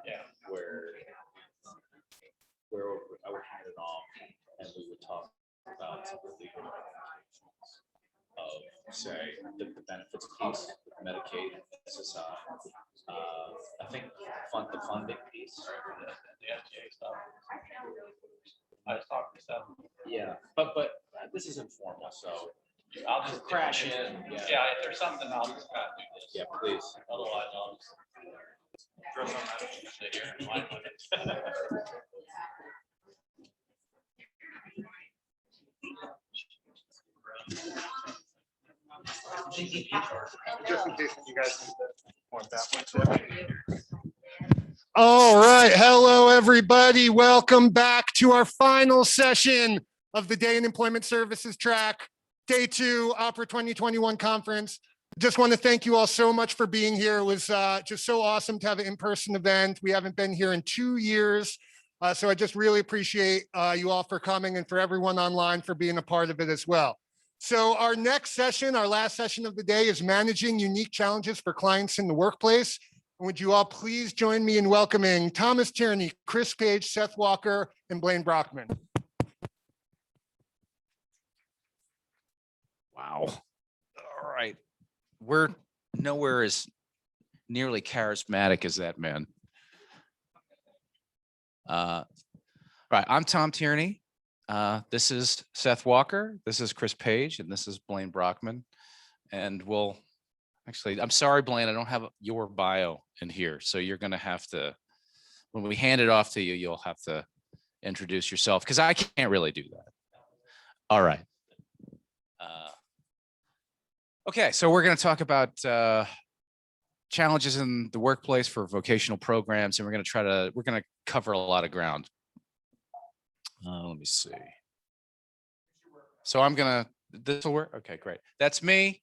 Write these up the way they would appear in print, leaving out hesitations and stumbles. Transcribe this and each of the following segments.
Yeah. Where I would hand it off and we would talk about some of the legal implications of, say, the benefits piece, Medicaid, SSI. I think the funding piece, the FDA stuff. I was talking to Seth. Yeah, but this is informal, so I'll just crash in. Yeah, if there's something, I'll just kind of do this. Yeah, please. Otherwise, I'll just throw something out and sit here and line with it. Just in case you guys need to point that one. All right. Hello, everybody. Welcome back to our final session of the Day in Employment Services track, Day 2, OPRA 2021 conference. Just want to thank you all so much for being here. It was just so awesome to have an in-person event. We haven't been here in 2 years. So I just really appreciate you all for coming and for everyone online for being a part of it as well. So our next session, our last session of the day, is managing unique challenges for clients in the workplace. Would you all please join me in welcoming Thomas Tierney, Chris Page, Seth Walker, and Blaine Brockman. Wow. All right. We're nowhere as nearly charismatic as that man. All right. I'm Tom Tierney. This is Seth Walker. This is Chris Page, and this is Blaine Brockman. And we'll actually, I'm sorry, Blaine, I don't have your bio in here. So you're going to have to, when we hand it off to you, you'll have to introduce yourself because I can't really do that. All right. Okay, so we're going to talk about challenges in the workplace for vocational programs, and we're going to cover a lot of ground. Let me see. So this will work. Okay, great. That's me.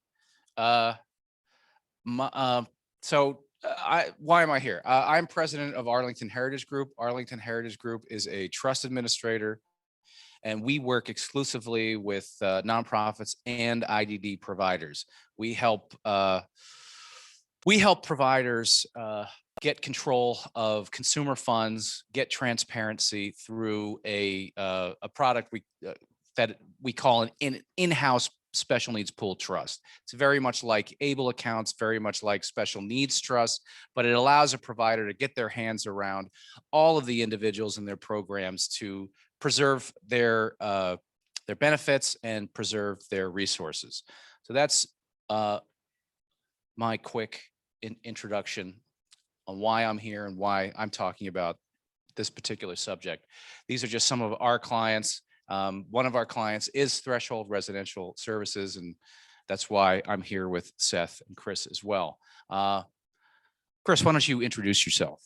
Why am I here? I'm president of Arlington Heritage Group. Arlington Heritage Group is a trust administrator, and we work exclusively with nonprofits and IDD providers. We help providers get control of consumer funds, get transparency through a product that we call an in-house special needs pool trust. It's very much like ABLE accounts, very much like special needs trust, but it allows a provider to get their hands around all of the individuals in their programs to preserve their benefits and preserve their resources. So that's my quick introduction on why I'm here and why I'm talking about this particular subject. These are just some of our clients. One of our clients is Threshold Residential Services, and that's why I'm here with Seth and Chris as well. Chris, why don't you introduce yourself?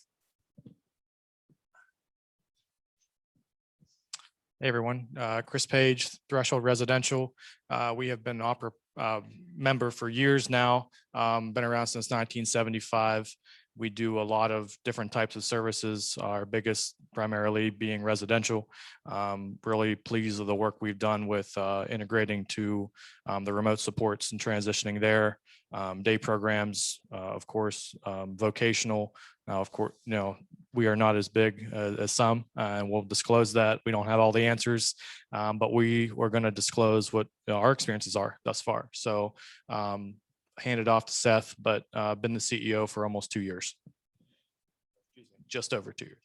Hey everyone, Chris Page, Threshold Residential. We have been an OPRA member for years now, been around since 1975. We do a lot of different types of services, our biggest primarily being residential. Really pleased with the work we've done with integrating to the remote supports and transitioning there. Day programs, of course, vocational. Now, of course, we are not as big as some, and we'll disclose that. We don't have all the answers, but we're going to disclose what our experiences are thus far. So hand it off to Seth, but been the CEO for almost 2 years. Just over 2 years.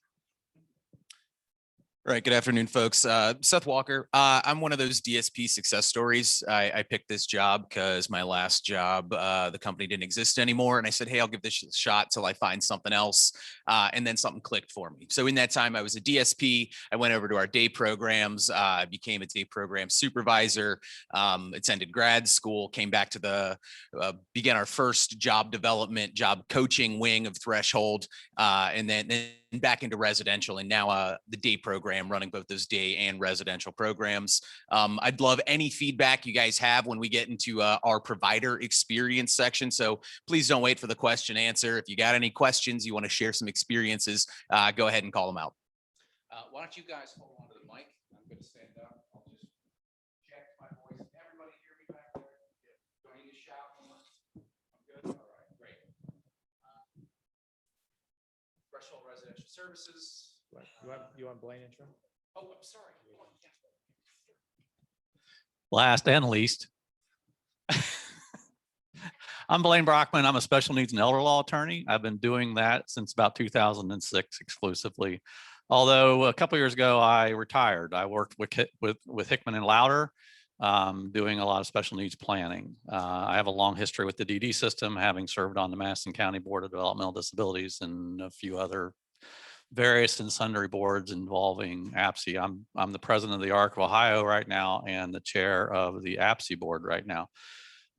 All right. Good afternoon, folks. Seth Walker. I'm one of those DSP success stories. I picked this job because my last job, the company didn't exist anymore. And I said, hey, I'll give this a shot till I find something else. And then something clicked for me. So in that time, I was a DSP. I went over to our day programs. I became a day program supervisor, attended grad school, came back to began our first job development, job coaching wing of Threshold, and then back into residential, and now the day program, running both those day and residential programs. I'd love any feedback you guys have when we get into our provider experience section. So please don't wait for the question answer. If you got any questions, you want to share some experiences, go ahead and call them out. Why don't you guys hold on to the mic? I'm going to stand up. I'll just check my voice. Everybody hear me back there? Do I need to shout? I'm good. All right, great. Threshold services. You want Blaine intro? Oh, I'm sorry. Last and least, I'm Blaine Brockman. I'm a special needs and elder law attorney. I've been doing that since about 2006 exclusively. Although a couple of years ago, I retired. I worked with Hickman and Louder, doing a lot of special needs planning. I have a long history with the DD system, having served on the Madison County Board of Developmental Disabilities and a few other various and sundry boards involving APSI. I'm the president of the ARC of Ohio right now and the chair of the APSI board right now.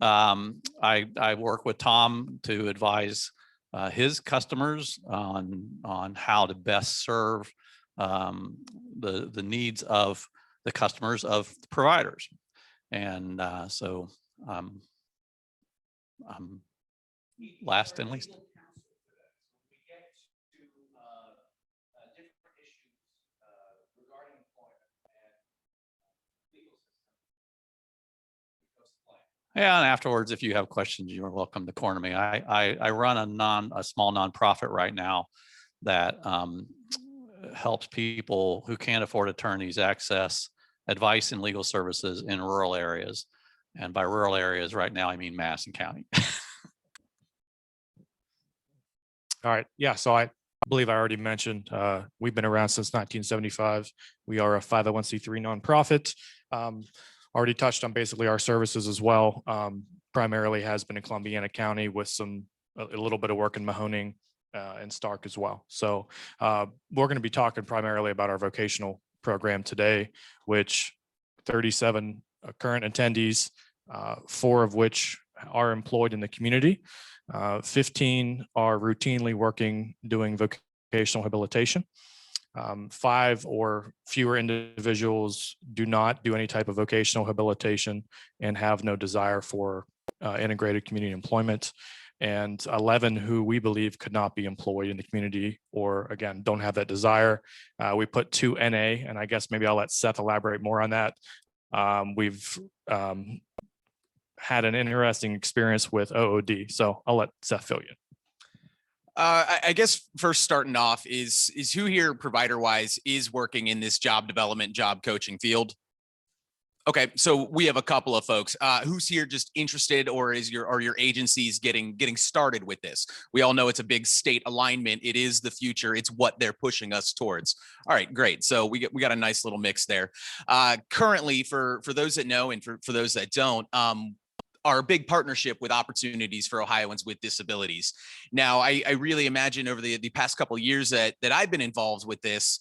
I work with Tom to advise his customers on how to best serve the needs of the customers of the providers. And so I'm last and least. Yeah, and afterwards, if you have questions, you are welcome to corner me. I run a small nonprofit right now that helps people who can't afford attorneys access advice and legal services in rural areas. And by rural areas right now, I mean Madison County. All right. Yeah. So I believe I already mentioned we've been around since 1975. We are a 501c3 nonprofit. Already touched on basically our services as well. Primarily has been in Columbiana County with a little bit of work in Mahoning and Stark as well. So we're going to be talking primarily about our vocational program today, which 37 current attendees, 4 of which are employed in the community. 15 are routinely working doing vocational habilitation. 5 or fewer individuals do not do any type of vocational habilitation and have no desire for integrated community employment. And 11 who we believe could not be employed in the community or again, don't have that desire. We put 2 NA, and I guess maybe I'll let Seth elaborate more on that. We've had an interesting experience with OOD. So I'll let Seth fill you. I guess first starting off is who here provider wise is working in this job development, job coaching field? Okay, so we have a couple of folks. Who's here just interested, or are your agencies getting started with this? We all know it's a big state alignment. It is the future. It's what they're pushing us towards. All right, great. So we got a nice little mix there. Currently, for those that know and for those that don't, our big partnership with Opportunities for Ohioans with Disabilities. Now, I really imagine over the past couple of years that I've been involved with this,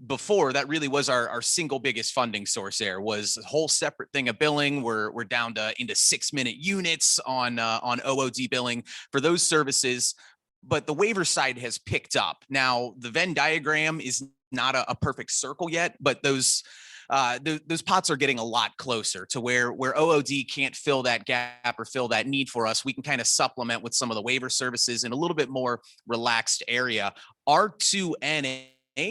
before that really was our single biggest funding source. There was a whole separate thing of billing. We're down to into 6-minute units on OOD billing for those services, but the waiver side has picked up. Now, the Venn diagram is not a perfect circle yet, but those pots are getting a lot closer to where OOD can't fill that gap or fill that need for us. We can kind of supplement with some of the waiver services in a little bit more relaxed area. R2NA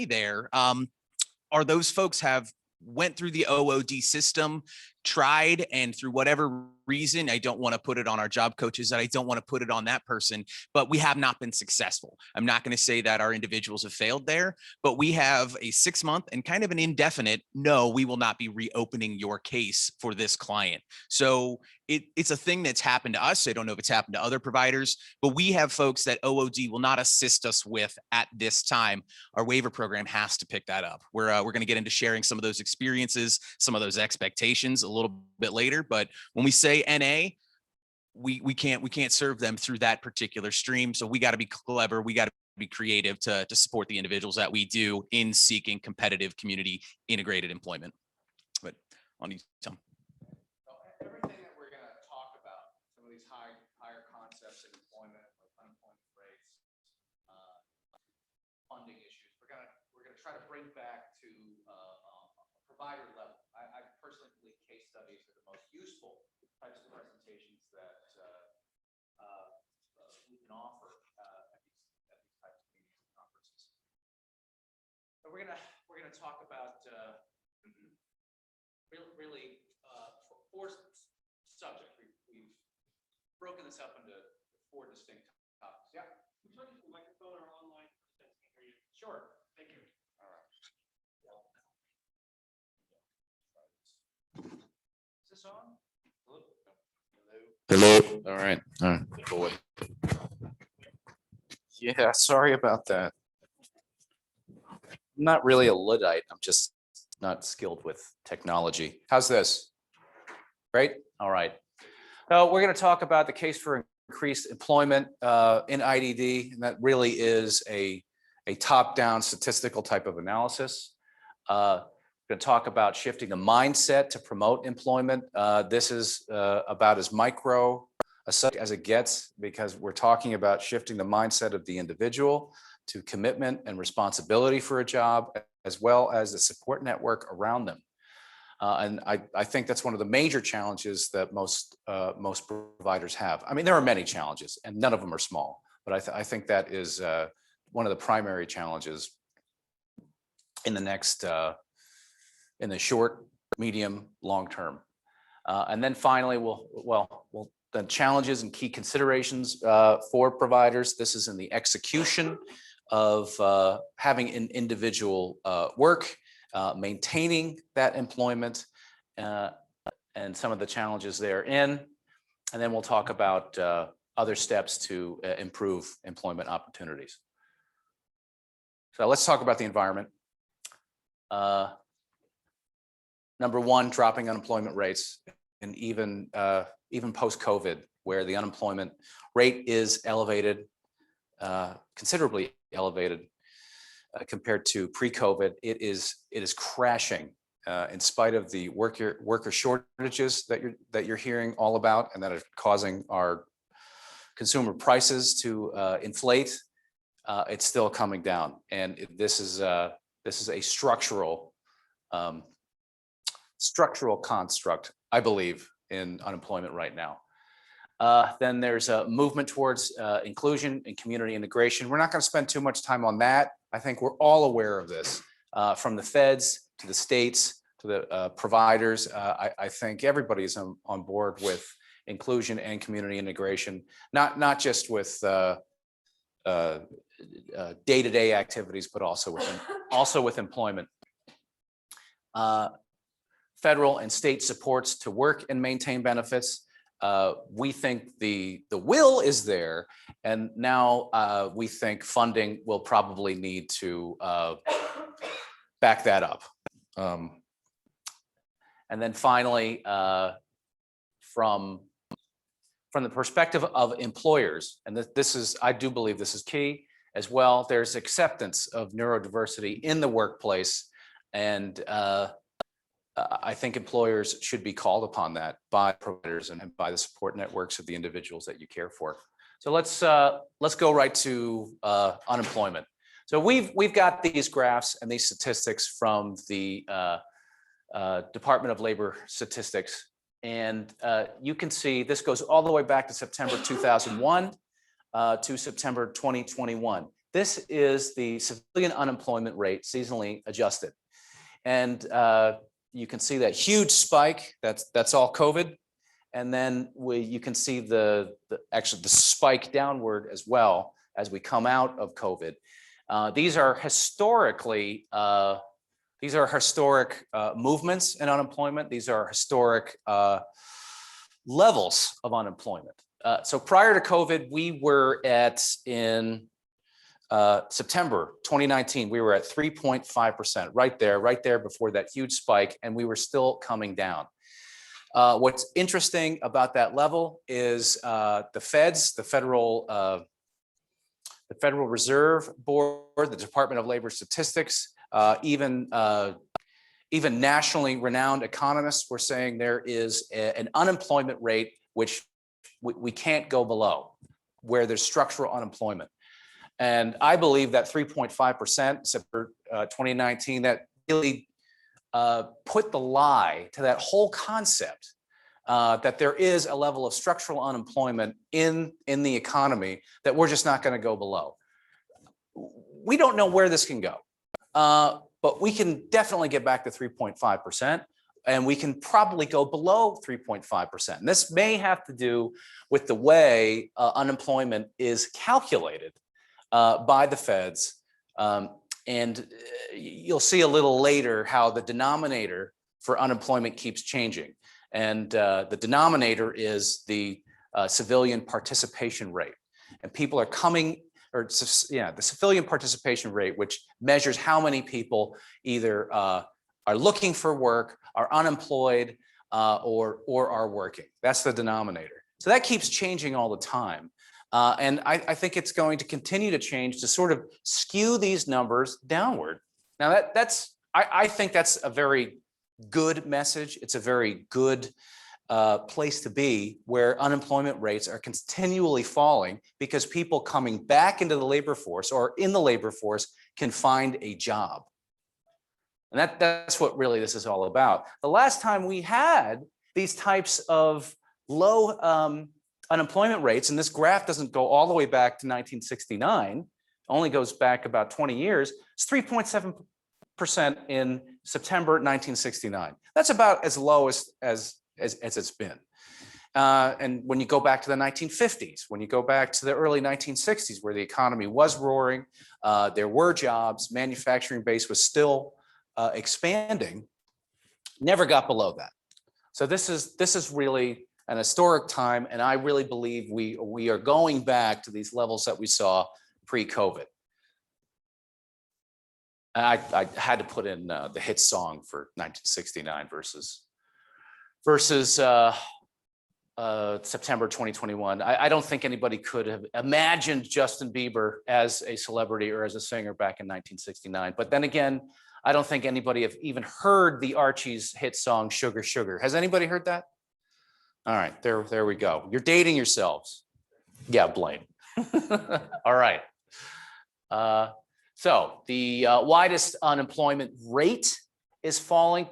there, are those folks have went through the OOD system, tried, and through whatever reason, I don't want to put it on our job coaches, that I don't want to put it on that person, but we have not been successful. I'm not going to say that our individuals have failed there, but we have a 6-month and kind of an indefinite, no, we will not be reopening your case for this client. So it's a thing that's happened to us. I don't know if it's happened to other providers, but we have folks that OOD will not assist us with at this time. Our waiver program has to pick that up. We're going to get into sharing some of those experiences, some of those expectations a little bit later. But when we say NA, we can't serve them through that particular stream. So we got to be clever. We got to be creative to support the individuals that we do in seeking competitive community integrated employment. But on you, Tom. Everything that we're going to talk about, some of these higher concepts in employment, like unemployment rates, funding issues, we're going to try to bring back to a provider level. I personally believe case studies are the most useful types of presentations that we can offer at these types of meetings and conferences. So we're gonna talk about really 4 subjects. We've broken this up into 4 distinct topics. Yeah. Can you turn the microphone or online? Sure. Sure. Thank you. Is this on? Hello. All right. All right. Cool. Yeah, sorry about that. I'm not really a Luddite. I'm just not skilled with technology. How's this? Great. All right. So we're going to talk about the case for increased employment in IDD, and that really is a top-down statistical type of analysis. We're going to talk about shifting the mindset to promote employment. This is about as micro a subject as it gets, because we're talking about shifting the mindset of the individual to commitment and responsibility for a job, as well as the support network around them. And I think that's one of the major challenges that most providers have. I mean, there are many challenges, and none of them are small, but I think that is one of the primary challenges in the next, in the short, medium, long term. And then finally, the challenges and key considerations for providers. This is in the execution of having an individual work, maintaining that employment, and some of the challenges therein. And then we'll talk about other steps to improve employment opportunities. So let's talk about the environment. Number one, dropping unemployment rates, and even post-COVID, where the unemployment rate is elevated, considerably elevated compared to pre-COVID. It is crashing in spite of the worker shortages that you're hearing all about, and that are causing our consumer prices to inflate. It's still coming down, and this is a structural construct, I believe, in unemployment right now. Then there's a movement towards inclusion and community integration. We're not going to spend too much time on that. I think we're all aware of this, from the feds to the states to the providers. I think everybody's on board with inclusion and community integration, not just with day-to-day activities, but also with employment. Federal and state supports to work and maintain benefits. We think the will is there, and now we think funding will probably need to back that up. And then finally, from the perspective of employers, and I do believe this is key as well, there's acceptance of neurodiversity in the workplace, and I think employers should be called upon that by providers and by the support networks of the individuals that you care for. So let's go right to unemployment. So we've got these graphs and these statistics from the Department of Labor Statistics, and you can see this goes all the way back to September 2001 to September 2021. This is the civilian unemployment rate, seasonally adjusted, and you can see that huge spike. That's all COVID, and then you can see actually the spike downward as well as we come out of COVID. These are historic movements in unemployment. These are historic levels of unemployment. So prior to COVID, we were in September 2019, we were at 3.5%, right there before that huge spike, and we were still coming down. What's interesting about that level is the feds, the Federal Reserve Board, the Department of Labor Statistics, even nationally renowned economists were saying there is an unemployment rate which we can't go below, where there's structural unemployment. And I believe that 3.5% September 2019, that really put the lie to that whole concept that there is a level of structural unemployment in the economy that we're just not going to go below. We don't know where this can go, but we can definitely get back to 3.5%, and we can probably go below 3.5%. And this may have to do with the way unemployment is calculated by the feds, you'll see a little later how the denominator for unemployment keeps changing. And the denominator is the civilian participation rate. And people are coming, the civilian participation rate, which measures how many people either are looking for work, are unemployed, or are working. That's the denominator. So that keeps changing all the time. And I think it's going to continue to change to sort of skew these numbers downward. Now I think that's a very good message. It's a very good place to be, where unemployment rates are continually falling because people coming back into the labor force or in the labor force can find a job. And that's what really this is all about. The last time we had these types of low unemployment rates, and this graph doesn't go all the way back to 1969, only goes back about 20 years, it's 3.7% in September 1969. That's about as low as it's been. And when you go back to the 1950s, when you go back to the early 1960s, where the economy was roaring, there were jobs, manufacturing base was still expanding, never got below that. So this is really an historic time, and I really believe we are going back to these levels that we saw pre-COVID. And I had to put in the hit song for 1969 versus September 2021. I don't think anybody could have imagined Justin Bieber as a celebrity or as a singer back in 1969. But then again, I don't think anybody have even heard the Archies hit song Sugar Sugar. Has anybody heard that? All right, there we go. You're dating yourselves. Yeah, Blaine. All right. So the widest unemployment rate is falling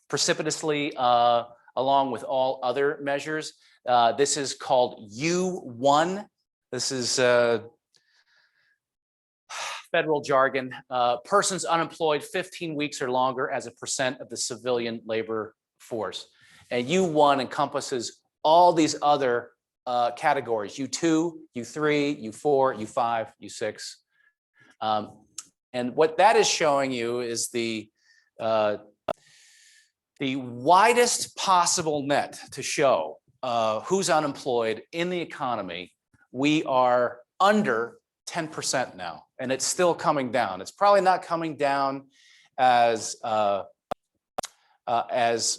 precipitously along with all other measures. This is called U1. This is federal jargon. Persons unemployed 15 weeks or longer as a percent of the civilian labor force. And U1 encompasses all these other categories: U2, U3, U4, U5, U6. And what that is showing you is the widest possible net to show who's unemployed in the economy. We are under 10% now, and it's still coming down. It's probably not coming down as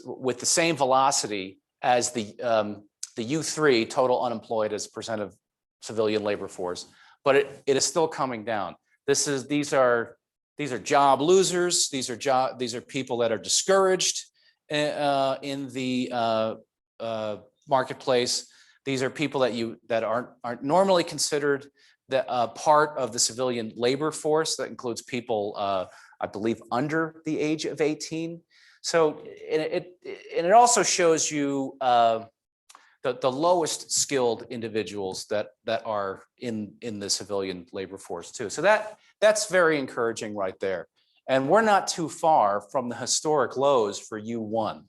with the same velocity as the U3 total unemployed as percent of civilian labor force, but it is still coming down. These are job losers. These are people that are discouraged in the marketplace. These are people that aren't normally considered part of the civilian labor force. That includes people, I believe, under the age of 18. So it also shows you the lowest skilled individuals that are in the civilian labor force too. So that's very encouraging right there. And we're not too far from the historic lows for U1.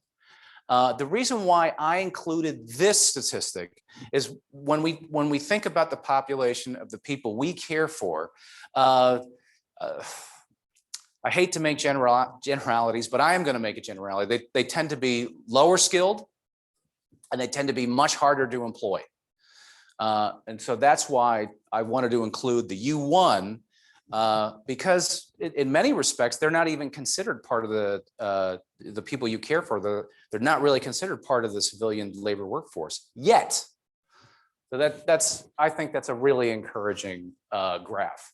The reason why I included this statistic is when we think about the population of the people we care for, I hate to make generalities, but I am going to make a generality. They tend to be lower skilled, and they tend to be much harder to employ. And so that's why I wanted to include the U1, because in many respects, they're not even considered part of the people you care for. They're not really considered part of the civilian labor workforce yet. So I think that's a really encouraging graph.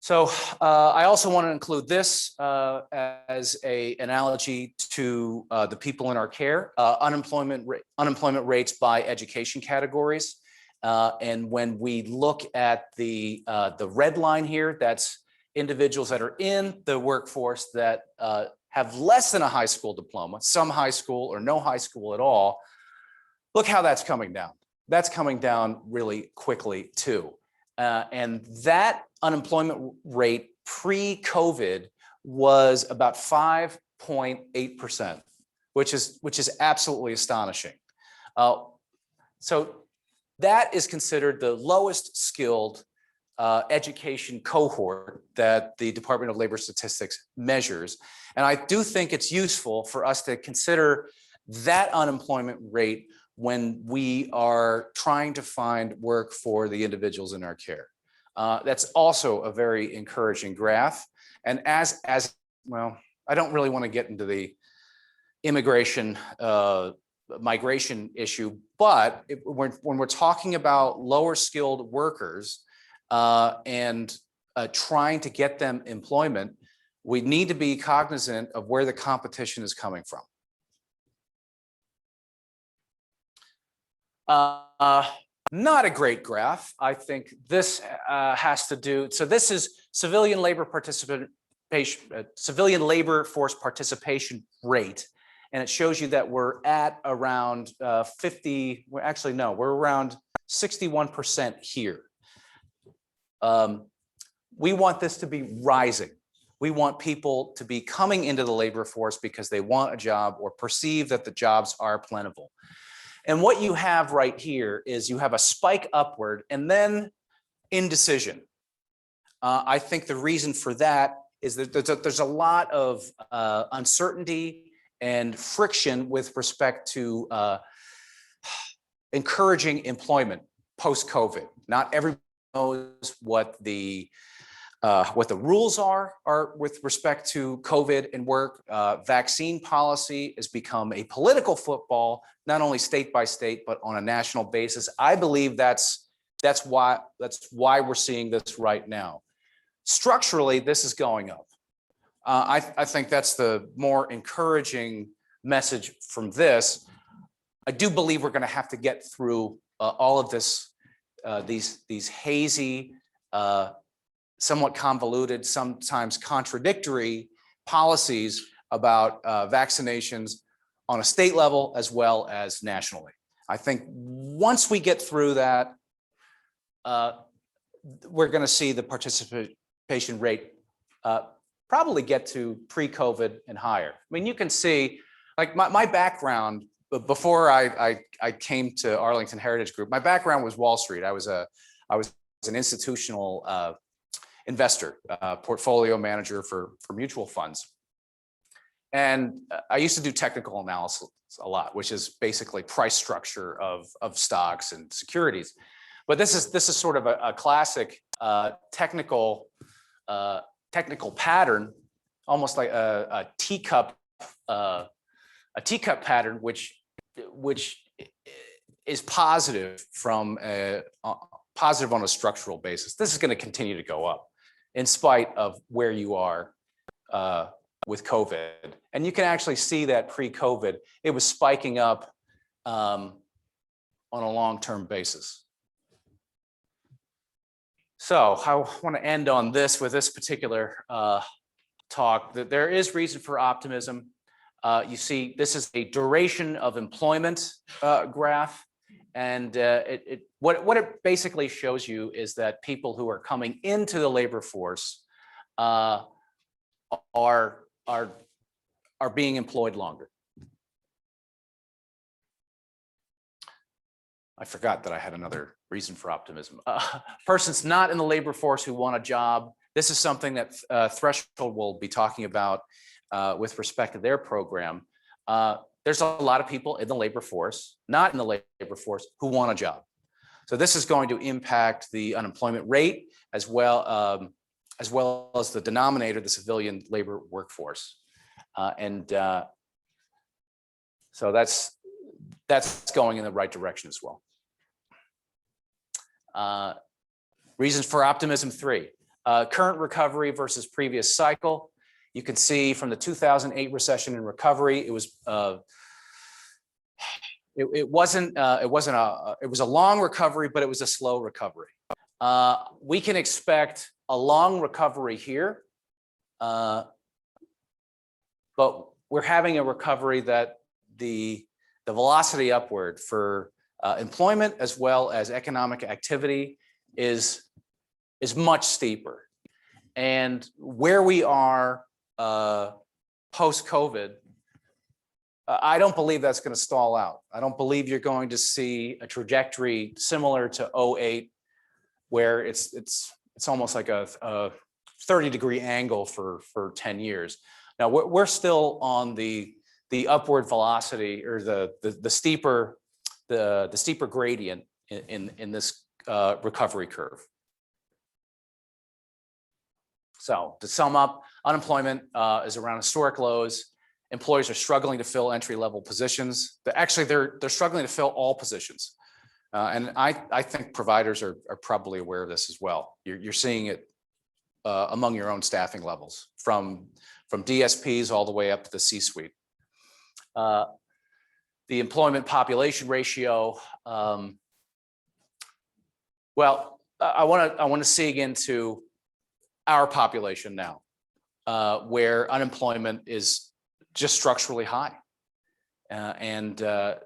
So I also want to include this as an analogy to the people in our care, unemployment rates by education categories. And when we look at the red line here, that's individuals that are in the workforce that have less than a high school diploma, some high school or no high school at all. Look how that's coming down. That's coming down really quickly too. And that unemployment rate pre-COVID was about 5.8%, which is absolutely astonishing. So that is considered the lowest skilled education cohort that the Department of Labor Statistics measures. And I do think it's useful for us to consider that unemployment rate when we are trying to find work for the individuals in our care. That's also a very encouraging graph. And as well, I don't really want to get into the immigration migration issue, but when we're talking about lower skilled workers and trying to get them employment, we need to be cognizant of where the competition is coming from. Not a great graph. I think this has to do, so this is civilian labor participation, civilian labor force participation rate. And it shows you that we're at around 50, we're actually, no, we're around 61% here. We want this to be rising. We want people to be coming into the labor force because they want a job or perceive that the jobs are plentiful. And what you have right here is you have a spike upward and then indecision. I think the reason for that is that there's a lot of uncertainty and friction with respect to encouraging employment post-COVID. Not everybody knows what the rules are with respect to COVID and work. Vaccine policy has become a political football, not only state by state, but on a national basis. I believe that's why we're seeing this right now. Structurally, this is going up. I think that's the more encouraging message from this. I do believe we're going to have to get through all of this, these hazy, somewhat convoluted, sometimes contradictory policies about vaccinations on a state level as well as nationally. I think once we get through that, we're going to see the participation rate probably get to pre-COVID and higher. I mean, you can see, like my background, before I came to Arlington Heritage Group, my background was Wall Street. I was an institutional investor, portfolio manager for mutual funds. And I used to do technical analysis a lot, which is basically price structure of stocks and securities. But this is sort of a classic technical pattern, almost like a teacup pattern, which is positive from positive on a structural basis. This is going to continue to go up in spite of where you are with COVID. And you can actually see that pre-COVID, it was spiking up on a long-term basis. So I want to end on this with this particular talk, that there is reason for optimism. You see, this is a duration of employment graph. And what it basically shows you is that people who are coming into the labor force are being employed longer. I forgot that I had another reason for optimism. Persons not in the labor force who want a job. This is something that Threshold will be talking about with respect to their program. There's a lot of people in the labor force, not in the labor force, who want a job. So this is going to impact the unemployment rate as well as the denominator, the civilian labor workforce. So that's going in the right direction as well. Reasons for optimism 3, current recovery versus previous cycle. You can see from the 2008 recession and recovery, it was it was a long recovery, but it was a slow recovery. We can expect a long recovery here, but we're having a recovery that the velocity upward for employment as well as economic activity is much steeper. And where we are post-COVID, I don't believe that's going to stall out. I don't believe you're going to see a trajectory similar to 2008, where it's it's almost like a 30-degree angle for 10 years. Now we're still on the upward velocity or the steeper gradient in this recovery curve. So to sum up, unemployment is around historic lows. Employers are struggling to fill entry-level positions. Actually, they're struggling to fill all positions. And I think providers are probably aware of this as well. You're seeing it among your own staffing levels, from DSPs all the way up to the C-suite. The employment population ratio. Well, I want to dig into our population now, where unemployment is just structurally high, and I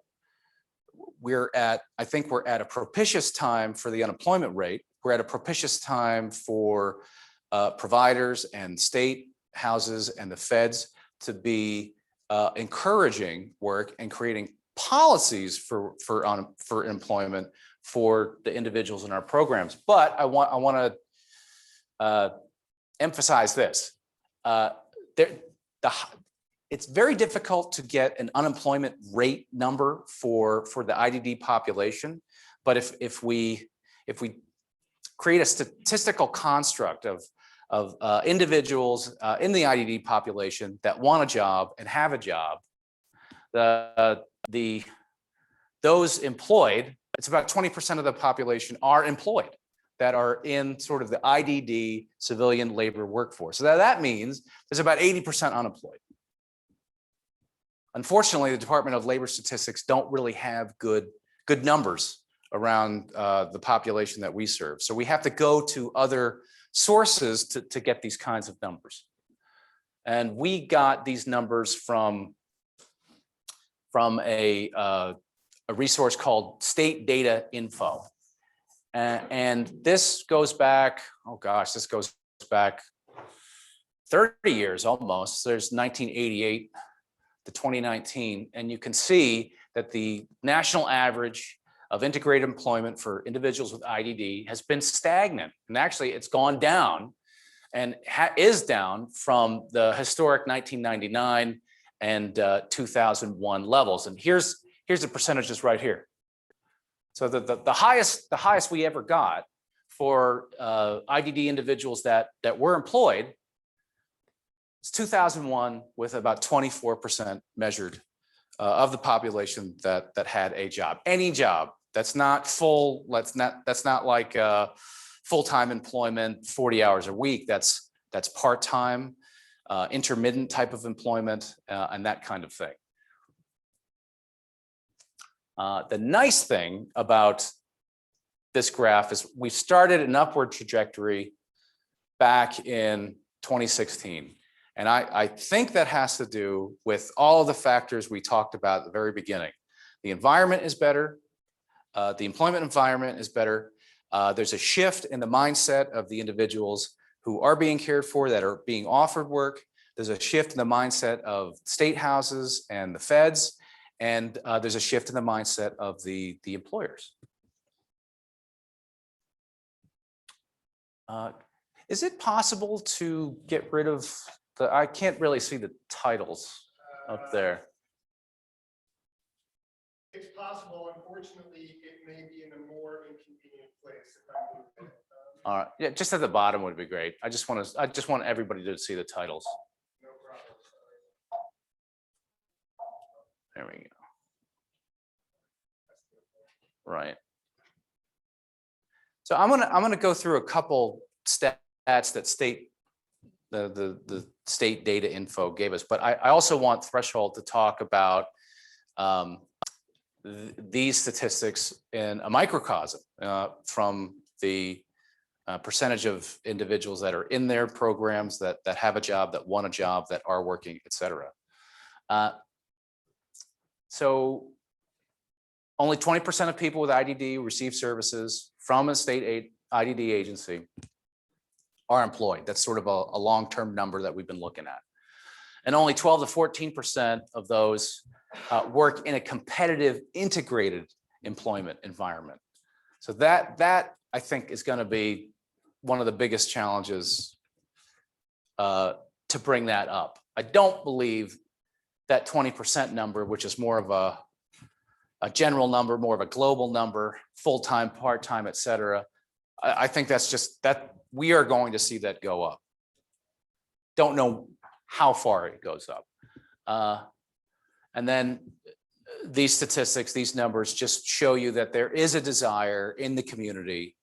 think we're at a propitious time for the unemployment rate. We're at a propitious time for providers and state houses and the feds to be encouraging work and creating policies for employment for the individuals in our programs. But I want to emphasize this: it's very difficult to get an unemployment rate number for the IDD population. But if we create a statistical construct of individuals in the IDD population that want a job and have a job, those employed, it's about 20% of the population are employed that are in sort of the IDD civilian labor workforce. So that means there's about 80% unemployed. Unfortunately, the Department of Labor Statistics don't really have good numbers around the population that we serve. So we have to go to other sources to get these kinds of numbers. And we got these numbers from a resource called State Data Info. And this goes back, this goes back 30 years almost. There's 1988 to 2019. And you can see that the national average of integrated employment for individuals with IDD has been stagnant. And actually it's gone down and is down from the historic 1999 and 2001 levels. And here's the percentages right here. So the highest we ever got for IDD individuals that were employed is 2001, with about 24% measured of the population that had a job, any job. That's not full. That's not like full-time employment, 40 hours a week. That's part-time, intermittent type of employment, and that kind of thing. The nice thing about this graph is we started an upward trajectory back in 2016. And I think that has to do with all of the factors we talked about at the very beginning. The environment is better. The employment environment is better. There's a shift in the mindset of the individuals who are being cared for, that are being offered work. There's a shift in the mindset of state houses and the feds. And there's a shift in the mindset of the employers. Is it possible to get rid of I can't really see the titles up there. It's possible. Unfortunately, it may be in a more inconvenient place if I move it. All right, yeah, just at the bottom would be great. I just want everybody to see the titles. No problem. There we go. Right. So I'm gonna go through a couple stats that the state data info gave us, but I also want Threshold to talk about these statistics in a microcosm from the percentage of individuals that are in their programs, that have a job, that want a job, that are working, et cetera. So only 20% of people with IDD receive services from a state IDD agency are employed. That's sort of a long-term number that we've been looking at. And only 12 to 14% of those work in a competitive integrated employment environment. So that I think is going to be one of the biggest challenges to bring that up. I don't believe that 20% number, which is more of a general number, more of a global number, full-time, part-time, et cetera. I think that's just that we are going to see that go up. Don't know how far it goes up. And then these statistics, these numbers just show you that there is a desire in the community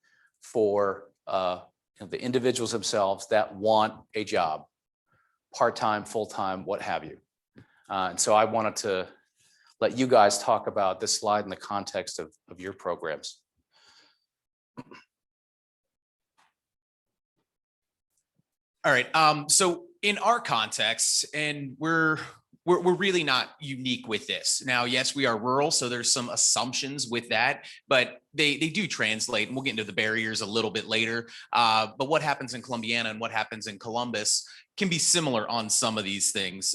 for the individuals themselves that want a job, part-time, full-time, what have you. And so I wanted to let you guys talk about this slide in the context of your programs. All right. So in our context, and we're really not unique with this. Now, yes, we are rural, so there's some assumptions with that, but they do translate, and we'll get into the barriers a little bit later. But what happens in Columbiana and what happens in Columbus can be similar on some of these things.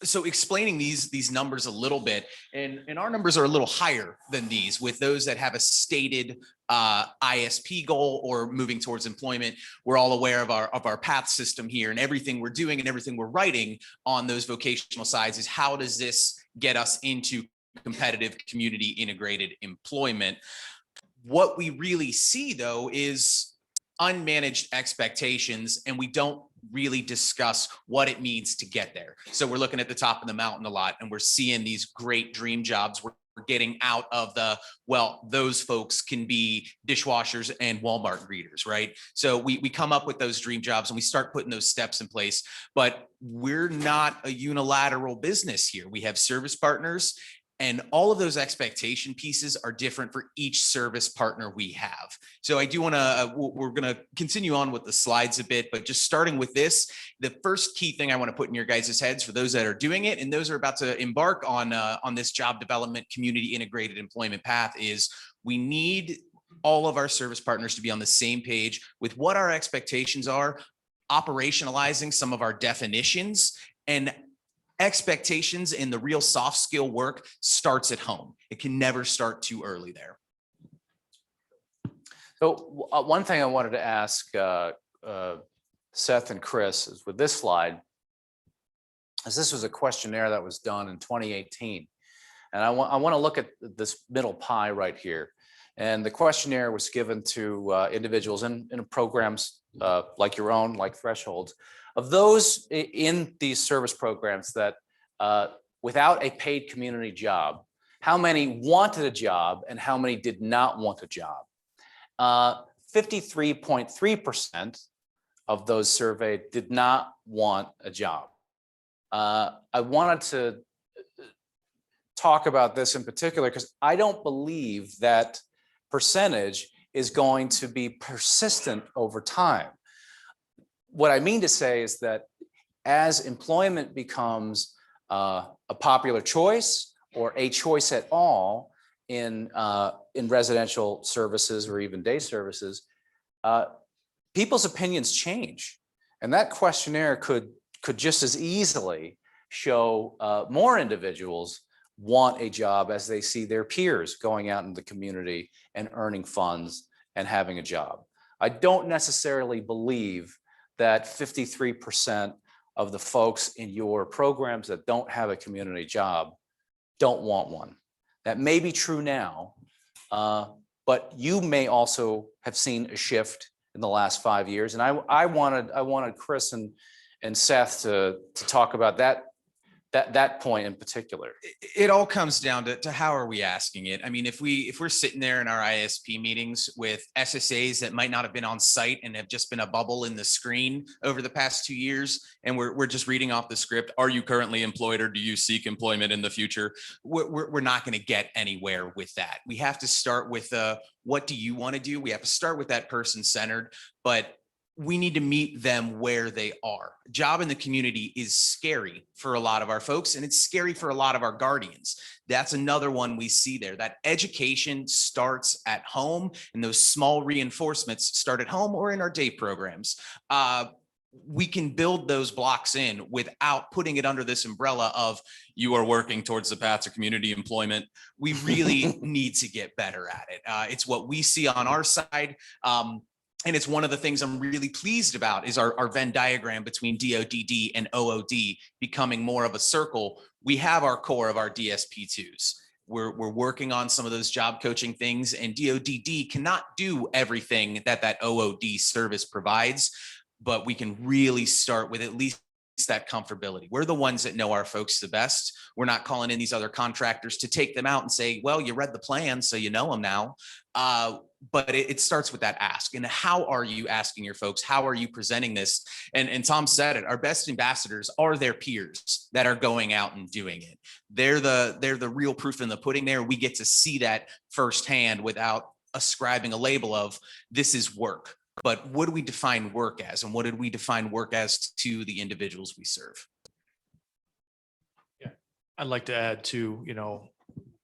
So explaining these numbers a little bit, and our numbers are a little higher than these with those that have a stated ISP goal or moving towards employment. We're all aware of our path system here, and everything we're doing and everything we're writing on those vocational sides is how does this get us into competitive community integrated employment. What we really see though is unmanaged expectations, and we don't really discuss what it means to get there. So we're looking at the top of the mountain a lot, and we're seeing these great dream jobs. We're getting out of the, well, those folks can be dishwashers and Walmart greeters, right? So we come up with those dream jobs and we start putting those steps in place, but we're not a unilateral business here. We have service partners, and all of those expectation pieces are different for each service partner we have. So I do want to, we're going to continue on with the slides a bit, but just starting with this, the first key thing I want to put in your guys' heads for those that are doing it and those are about to embark on this job development, community integrated employment path is we need all of our service partners to be on the same page with what our expectations are, operationalizing some of our definitions, and expectations in the real soft skill work starts at home. It can never start too early there. So one thing I wanted to ask Seth and Chris is with this slide, as this was a questionnaire that was done in 2018. And I want to look at this middle pie right here. And the questionnaire was given to individuals in programs like your own, like Thresholds, of those in these service programs that without a paid community job, how many wanted a job and how many did not want a job? 53.3% of those surveyed did not want a job. I wanted to talk about this in particular because I don't believe that percentage is going to be persistent over time. What I mean to say is that as employment becomes a popular choice or a choice at all in residential services or even day services, people's opinions change. And that questionnaire could just as easily show more individuals want a job as they see their peers going out in the community and earning funds and having a job. I don't necessarily believe that 53% of the folks in your programs that don't have a community job don't want one. That may be true now, but you may also have seen a shift in the last 5 years. And I wanted Chris and Seth to talk about that point in particular. It all comes down to how are we asking it? I mean, if we're sitting there in our ISP meetings with SSAs that might not have been on site and have just been a bubble in the screen over the past 2 years, and we're just reading off the script, are you currently employed or do you seek employment in the future? We're not going to get anywhere with that. We have to start with what do you want to do? We have to start with that person centered, but we need to meet them where they are. Job in the community is scary for a lot of our folks, and it's scary for a lot of our guardians. That's another one we see there. That education starts at home, and those small reinforcements start at home or in our day programs. We can build those blocks in without putting it under this umbrella of you are working towards the path to community employment. We really need to get better at it. It's what we see on our side. And it's one of the things I'm really pleased about is our Venn diagram between DODD and OOD becoming more of a circle. We have our core of our DSP2s. We're working on some of those job coaching things, and DODD cannot do everything that OOD service provides, but we can really start with at least that comfortability. We're the ones that know our folks the best. We're not calling in these other contractors to take them out and say, well, you read the plan, so you know them now. But it starts with that ask. And how are you asking your folks? How are you presenting this? And Tom said it, our best ambassadors are their peers that are going out and doing it. They're the real proof in the pudding there. We get to see that firsthand without ascribing a label of this is work. But what do we define work as? And what did we define work as to the individuals we serve? Yeah, I'd like to add to,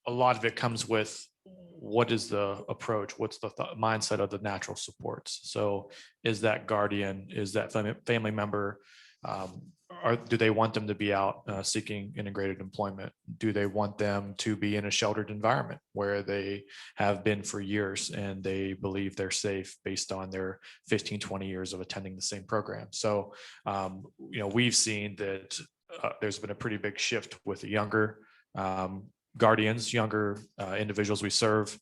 a lot of it comes with what is the approach? What's the mindset of the natural supports? So is that guardian, is that family member, do they want them to be out seeking integrated employment? Do they want them to be in a sheltered environment where they have been for years and they believe they're safe based on their 15, 20 years of attending the same program? So, we've seen that there's been a pretty big shift with the younger guardians, younger individuals we serve,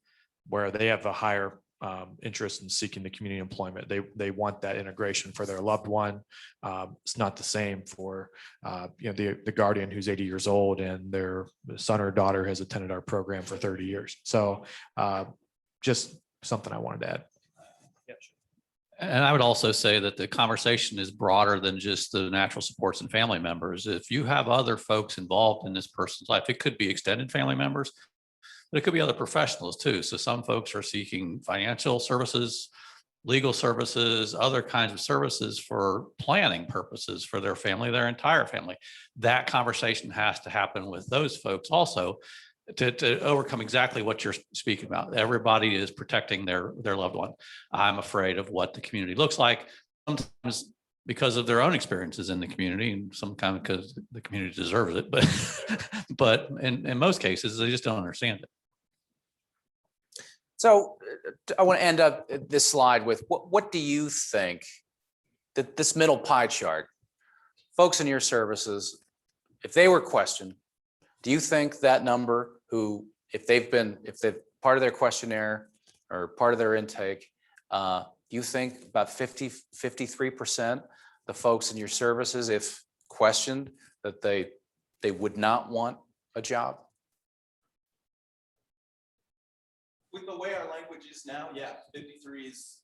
where they have a higher interest in seeking the community employment. They want that integration for their loved one. It's not the same for the guardian who's 80 years old and their son or daughter has attended our program for 30 years. So just something I wanted to add. And I would also say that the conversation is broader than just the natural supports and family members. If you have other folks involved in this person's life, it could be extended family members, but it could be other professionals too. So some folks are seeking financial services, legal services, other kinds of services for planning purposes for their family, their entire family. That conversation has to happen with those folks also to overcome exactly what you're speaking about. Everybody is protecting their loved one. I'm afraid of what the community looks like, sometimes because of their own experiences in the community, and sometimes because the community deserves it. But in most cases, they just don't understand it. So I want to end up this slide with what do you think that this middle pie chart, folks in your services, if they were questioned, do you think that number who, if they've part of their questionnaire or part of their intake, do you think about 53% the folks in your services, if questioned, that they would not want a job? With the way our language is now, yeah, 53 is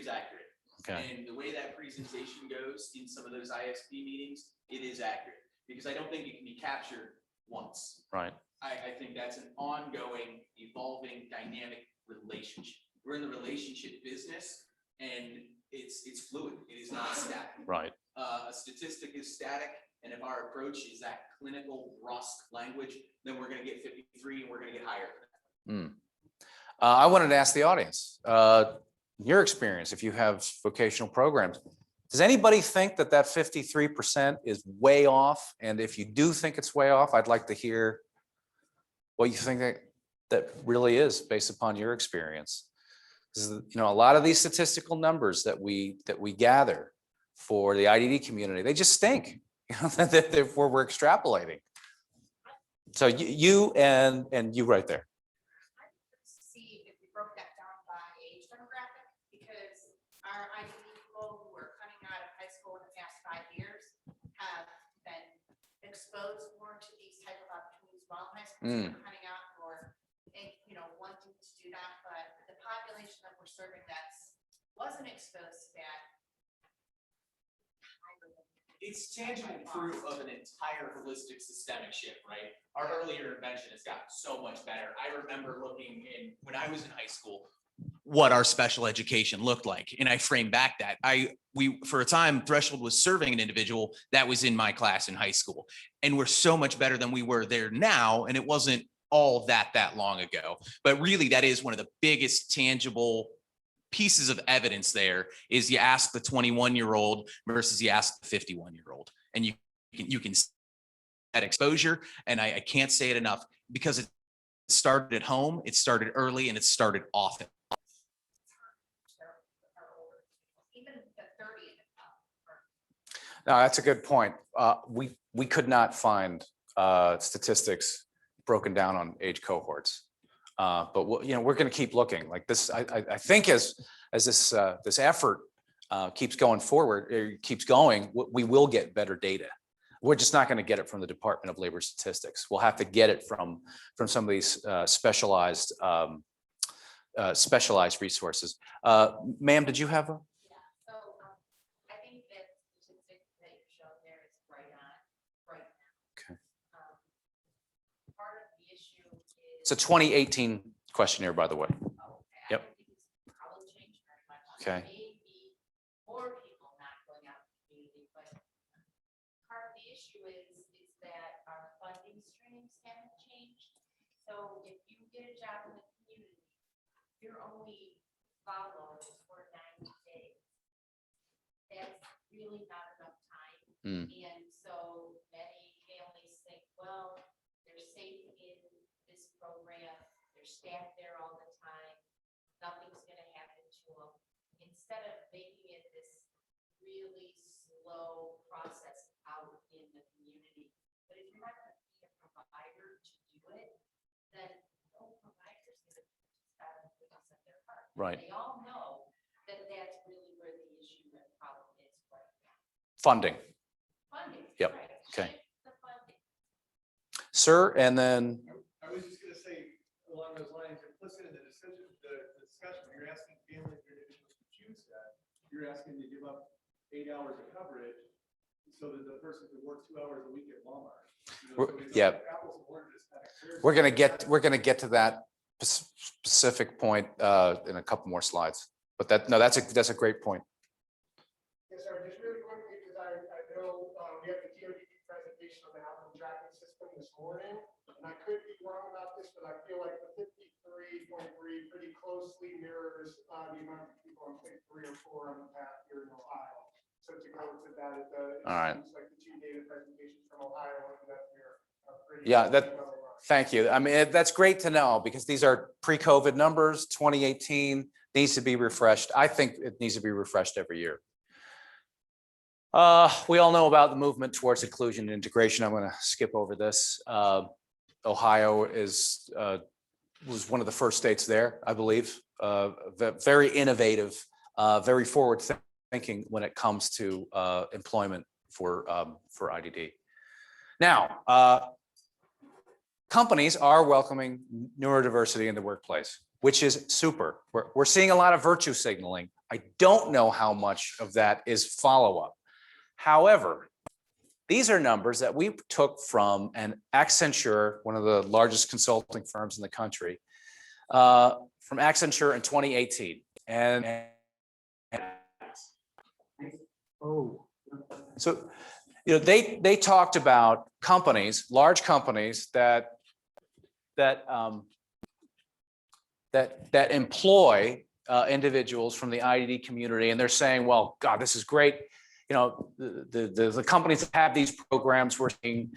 accurate. Okay. And the way that presentation goes in some of those ISP meetings, it is accurate because I don't think it can be captured once. Right. I think that's an ongoing, evolving, dynamic relationship. We're in the relationship business, and it's fluid. It is not static. Right. A statistic is static, and if our approach is that clinical brusque language, then we're going to get 53, and we're going to get higher than that. I wanted to ask the audience, your experience, if you have vocational programs, does anybody think that 53% is way off? And if you do think it's way off, I'd like to hear what you think that really is based upon your experience. Because, a lot of these statistical numbers that we gather for the IDD community, they just stink. Where we're extrapolating. So you and you right there. See if we broke that down by age demographic, because our IDD people who are coming out of high school in the past 5 years have been exposed more to these type of opportunities while in high school. So they're coming out more, wanting to do that, but the population that we're serving that wasn't exposed to that. It's tangible proof of an entire holistic systemic shift, right? Our earlier intervention has gotten so much better. I remember looking when I was in high school, what our special education looked like. And I framed back that we for a time, Threshold was serving an individual that was in my class in high school. And we're so much better than we were there now. And it wasn't all that long ago, but really that is one of the biggest tangible pieces of evidence there is you ask the 21-year-old versus you ask the 51-year-old, and you can see that exposure. And I can't say it enough because it started at home, it started early, and it started often. No, that's a good point. We could not find statistics broken down on age cohorts. But we're going to keep looking like this. I think as this effort keeps going forward, keeps going, we will get better data. We're just not going to get it from the Department of Labor Statistics. We'll have to get it from some of these specialized resources. Ma'am, did you have a? Yeah, so I think that statistic that you showed there is right on, right now. Okay. Part of the issue is. It's a 2018 questionnaire, by the way. Oh, okay. Yep. I don't think it's probably changed very much. Okay. Maybe more people not going out in the community, but part of the issue is that our funding streams haven't changed. So if you get a job in the community, you're only followed for 90 days. That's really not enough time. Mm. And so many families think, well, they're safe in this program, they're staffed there all the time, nothing's gonna happen to them. Instead of making it this really slow process out in the community. But if you're not gonna be a provider to do it, then no provider's gonna start with us at their heart. Right. They all know that that's really where the issue and problem is right now. Funding. Funding. Yep. Right. Okay. Shift the funding. Sir, and then I was just gonna say, along those lines, implicit in the decision, the discussion, you're asking families or individuals to choose that. You're asking to give up 8 hours of coverage so that the person could work 2 hours a week at Walmart. yeah. Apples and oranges kind of clear. we're gonna get to that specific point in a couple more slides. But that's a great point. Yes, sir. Just really quickly, because I know we have the DOD presentation on the outcome tracking system this morning, and I could be wrong about this, but I feel like the 53.3 pretty closely mirrors the amount of people on pick 3 or 4 on the path here in Ohio. So to go to that, it All right. seems like the 2 data presentations from Ohio and that mirror are pretty. Yeah, pretty well aligned. Thank you. I mean, that's great to know because these are pre-COVID numbers. 2018 needs to be refreshed. I think it needs to be refreshed every year. We all know about the movement towards inclusion and integration. I'm going to skip over this. Ohio was one of the first states there, I believe. Very innovative, very forward thinking when it comes to employment for IDD. Now, companies are welcoming neurodiversity in the workplace, which is super. We're seeing a lot of virtue signaling. I don't know how much of that is follow-up. However, these are numbers that we took from an Accenture, one of the largest consulting firms in the country, from Accenture in 2018. And so, they talked about companies, large companies that employ individuals from the IDD community, and they're saying, well, God, this is great. The companies that have these programs, we're seeing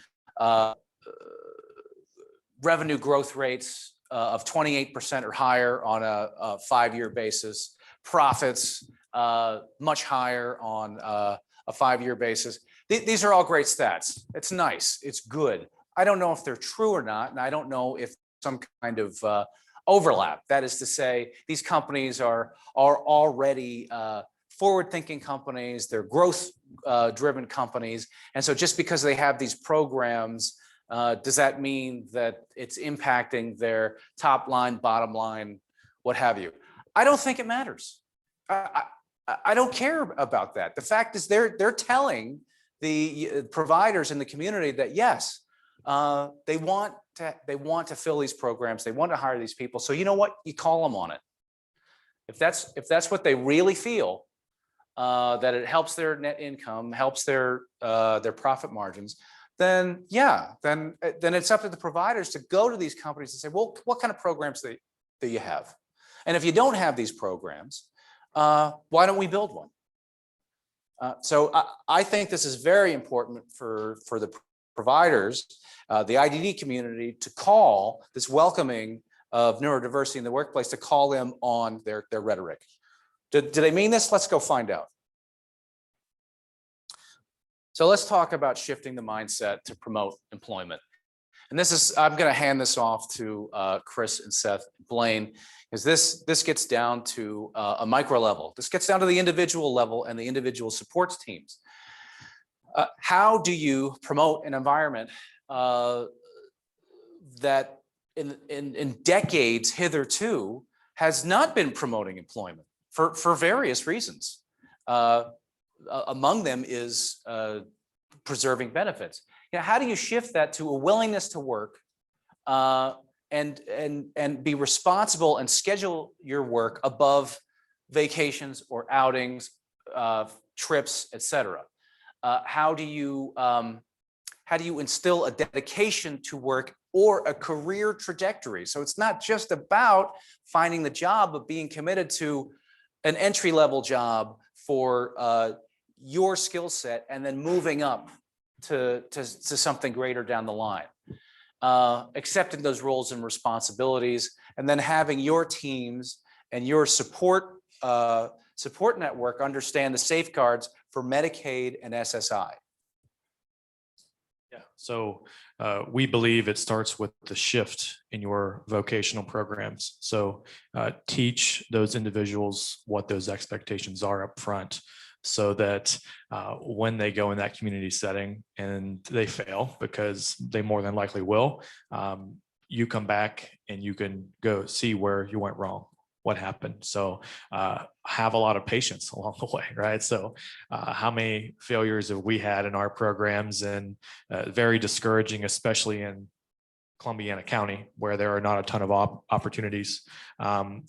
revenue growth rates of 28% or higher on a 5-year basis, profits much higher on a 5-year basis. These are all great stats. It's nice. It's good. I don't know if they're true or not, and I don't know if some kind of overlap. That is to say, these companies are already forward-thinking companies, they're growth-driven companies. And so just because they have these programs, does that mean that it's impacting their top line, bottom line, what have you? I don't think it matters. I don't care about that. The fact is they're telling the providers in the community that, yes, they want to fill these programs, they want to hire these people. So you know what? You call them on it. If that's what they really feel, that it helps their net income, helps their profit margins, then yeah, then it's up to the providers to go to these companies and say, well, what kind of programs do you have? And if you don't have these programs, why don't we build one? So I think this is very important for the providers, the IDD community, to call this welcoming of neurodiversity in the workplace, to call them on their rhetoric. Do they mean this? Let's go find out. So let's talk about shifting the mindset to promote employment. And this is, I'm going to hand this off to Chris and Seth Blaine, because this gets down to a micro level. This gets down to the individual level and the individual supports teams. How do you promote an environment that in decades hitherto has not been promoting employment for various reasons? Among them is preserving benefits. You know, how do you shift that to a willingness to work and be responsible and schedule your work above vacations or outings, trips, etc.? How do you instill a dedication to work or a career trajectory? So it's not just about finding the job, but being committed to an entry-level job for your skill set and then moving up to something greater down the line. Accepting those roles and responsibilities, and then having your teams and your support network understand the safeguards for Medicaid and SSI. Yeah, so we believe it starts with the shift in your vocational programs. So teach those individuals what those expectations are up front, so that when they go in that community setting and they fail, because they more than likely will, you come back and you can go see where you went wrong, what happened. So have a lot of patience along the way, right? So how many failures have we had in our programs, and very discouraging, especially in Columbiana County, where there are not a ton of opportunities.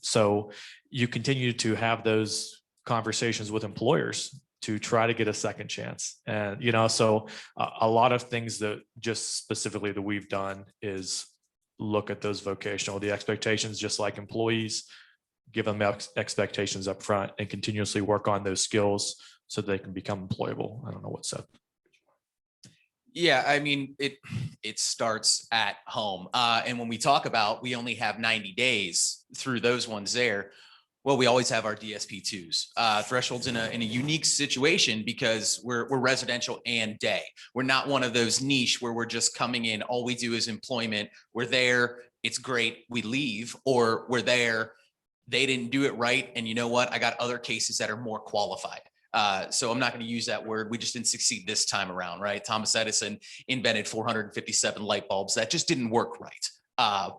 So you continue to have those conversations with employers to try to get a second chance. And, you know, so a lot of things that just specifically that we've done is look at those the expectations, just like employees, give them expectations up front and continuously work on those skills so they can become employable. I don't know what Seth. Yeah, I mean, it starts at home. And when we talk about, we only have 90 days through those ones there. Well, we always have our DSP2s. Threshold's in a unique situation because we're residential and day. We're not one of those niche where we're just coming in, all we do is employment. We're there, it's great, we leave, or we're there, they didn't do it right, and you know what? I got other cases that are more qualified. So I'm not going to use that word. We just didn't succeed this time around, right? Thomas Edison invented 457 light bulbs. That just didn't work right.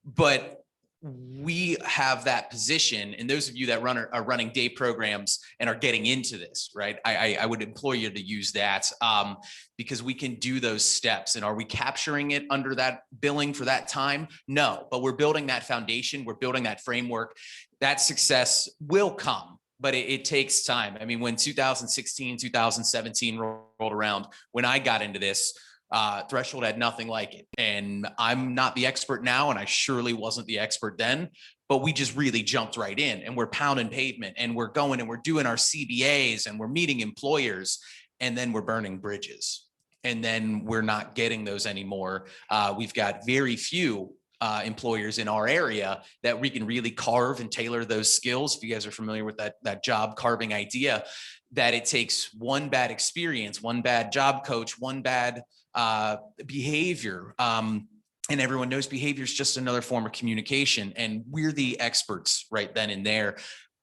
But we have that position, and those of you that are running day programs and are getting into this, right? I would implore you to use that because we can do those steps. And are we capturing it under that billing for that time? No, but we're building that foundation. We're building that framework. That success will come, but it takes time. I mean, when 2016, 2017 rolled around, when I got into this, Threshold had nothing like it. And I'm not the expert now, and I surely wasn't the expert then, but we just really jumped right in, and we're pounding pavement, and we're going and we're doing our CBAs, and we're meeting employers, and then we're burning bridges. And then we're not getting those anymore. We've got very few employers in our area that we can really carve and tailor those skills. If you guys are familiar with that job carving idea, that it takes one bad experience, one bad job coach, one bad behavior. And everyone knows behavior is just another form of communication. And we're the experts right then and there,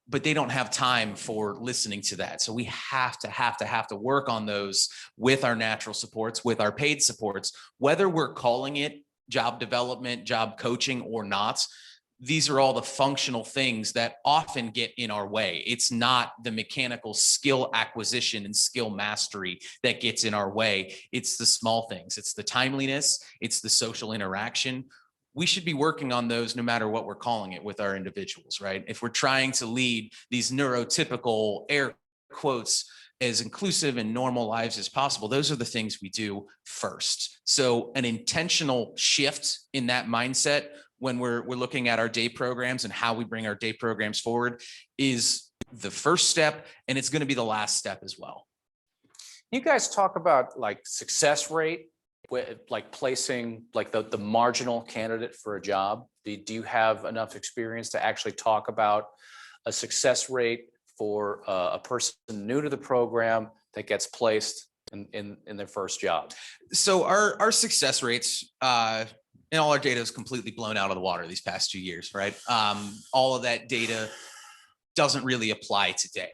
but they don't have time for listening to that. So we have to work on those with our natural supports, with our paid supports, whether we're calling it job development, job coaching or not. These are all the functional things that often get in our way. It's not the mechanical skill acquisition and skill mastery that gets in our way. It's the small things. It's the timeliness. It's the social interaction. We should be working on those no matter what we're calling it with our individuals, right? If we're trying to lead these neurotypical air quotes as inclusive and normal lives as possible, those are the things we do first. So an intentional shift in that mindset when we're looking at our day programs and how we bring our day programs forward is the first step, and it's going to be the last step as well. You guys talk about like success rate, like placing like the marginal candidate for a job. Do you have enough experience to actually talk about a success rate for a person new to the program that gets placed in their first job? So our success rates, and all our data is completely blown out of the water these past 2 years, right? All of that data doesn't really apply today.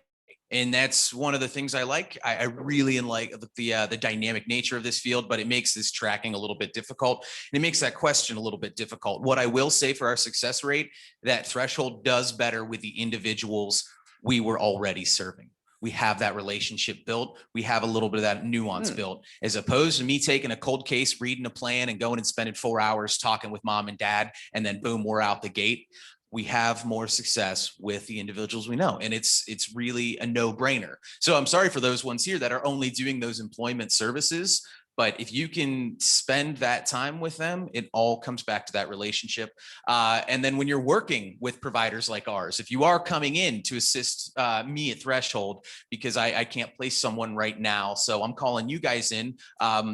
And that's one of the things I like. I really like the dynamic nature of this field, but it makes this tracking a little bit difficult. And it makes that question a little bit difficult. What I will say for our success rate, that threshold does better with the individuals we were already serving. We have that relationship built. We have a little bit of that nuance built, as opposed to me taking a cold case, reading a plan and going and spending 4 hours talking with mom and dad, and then boom, we're out the gate. We have more success with the individuals we know. And it's really a no-brainer. So I'm sorry for those ones here that are only doing those employment services. But if you can spend that time with them, it all comes back to that relationship. And then when you're working with providers like ours, if you are coming in to assist me at Threshold, because I can't place someone right now, so I'm calling you guys in.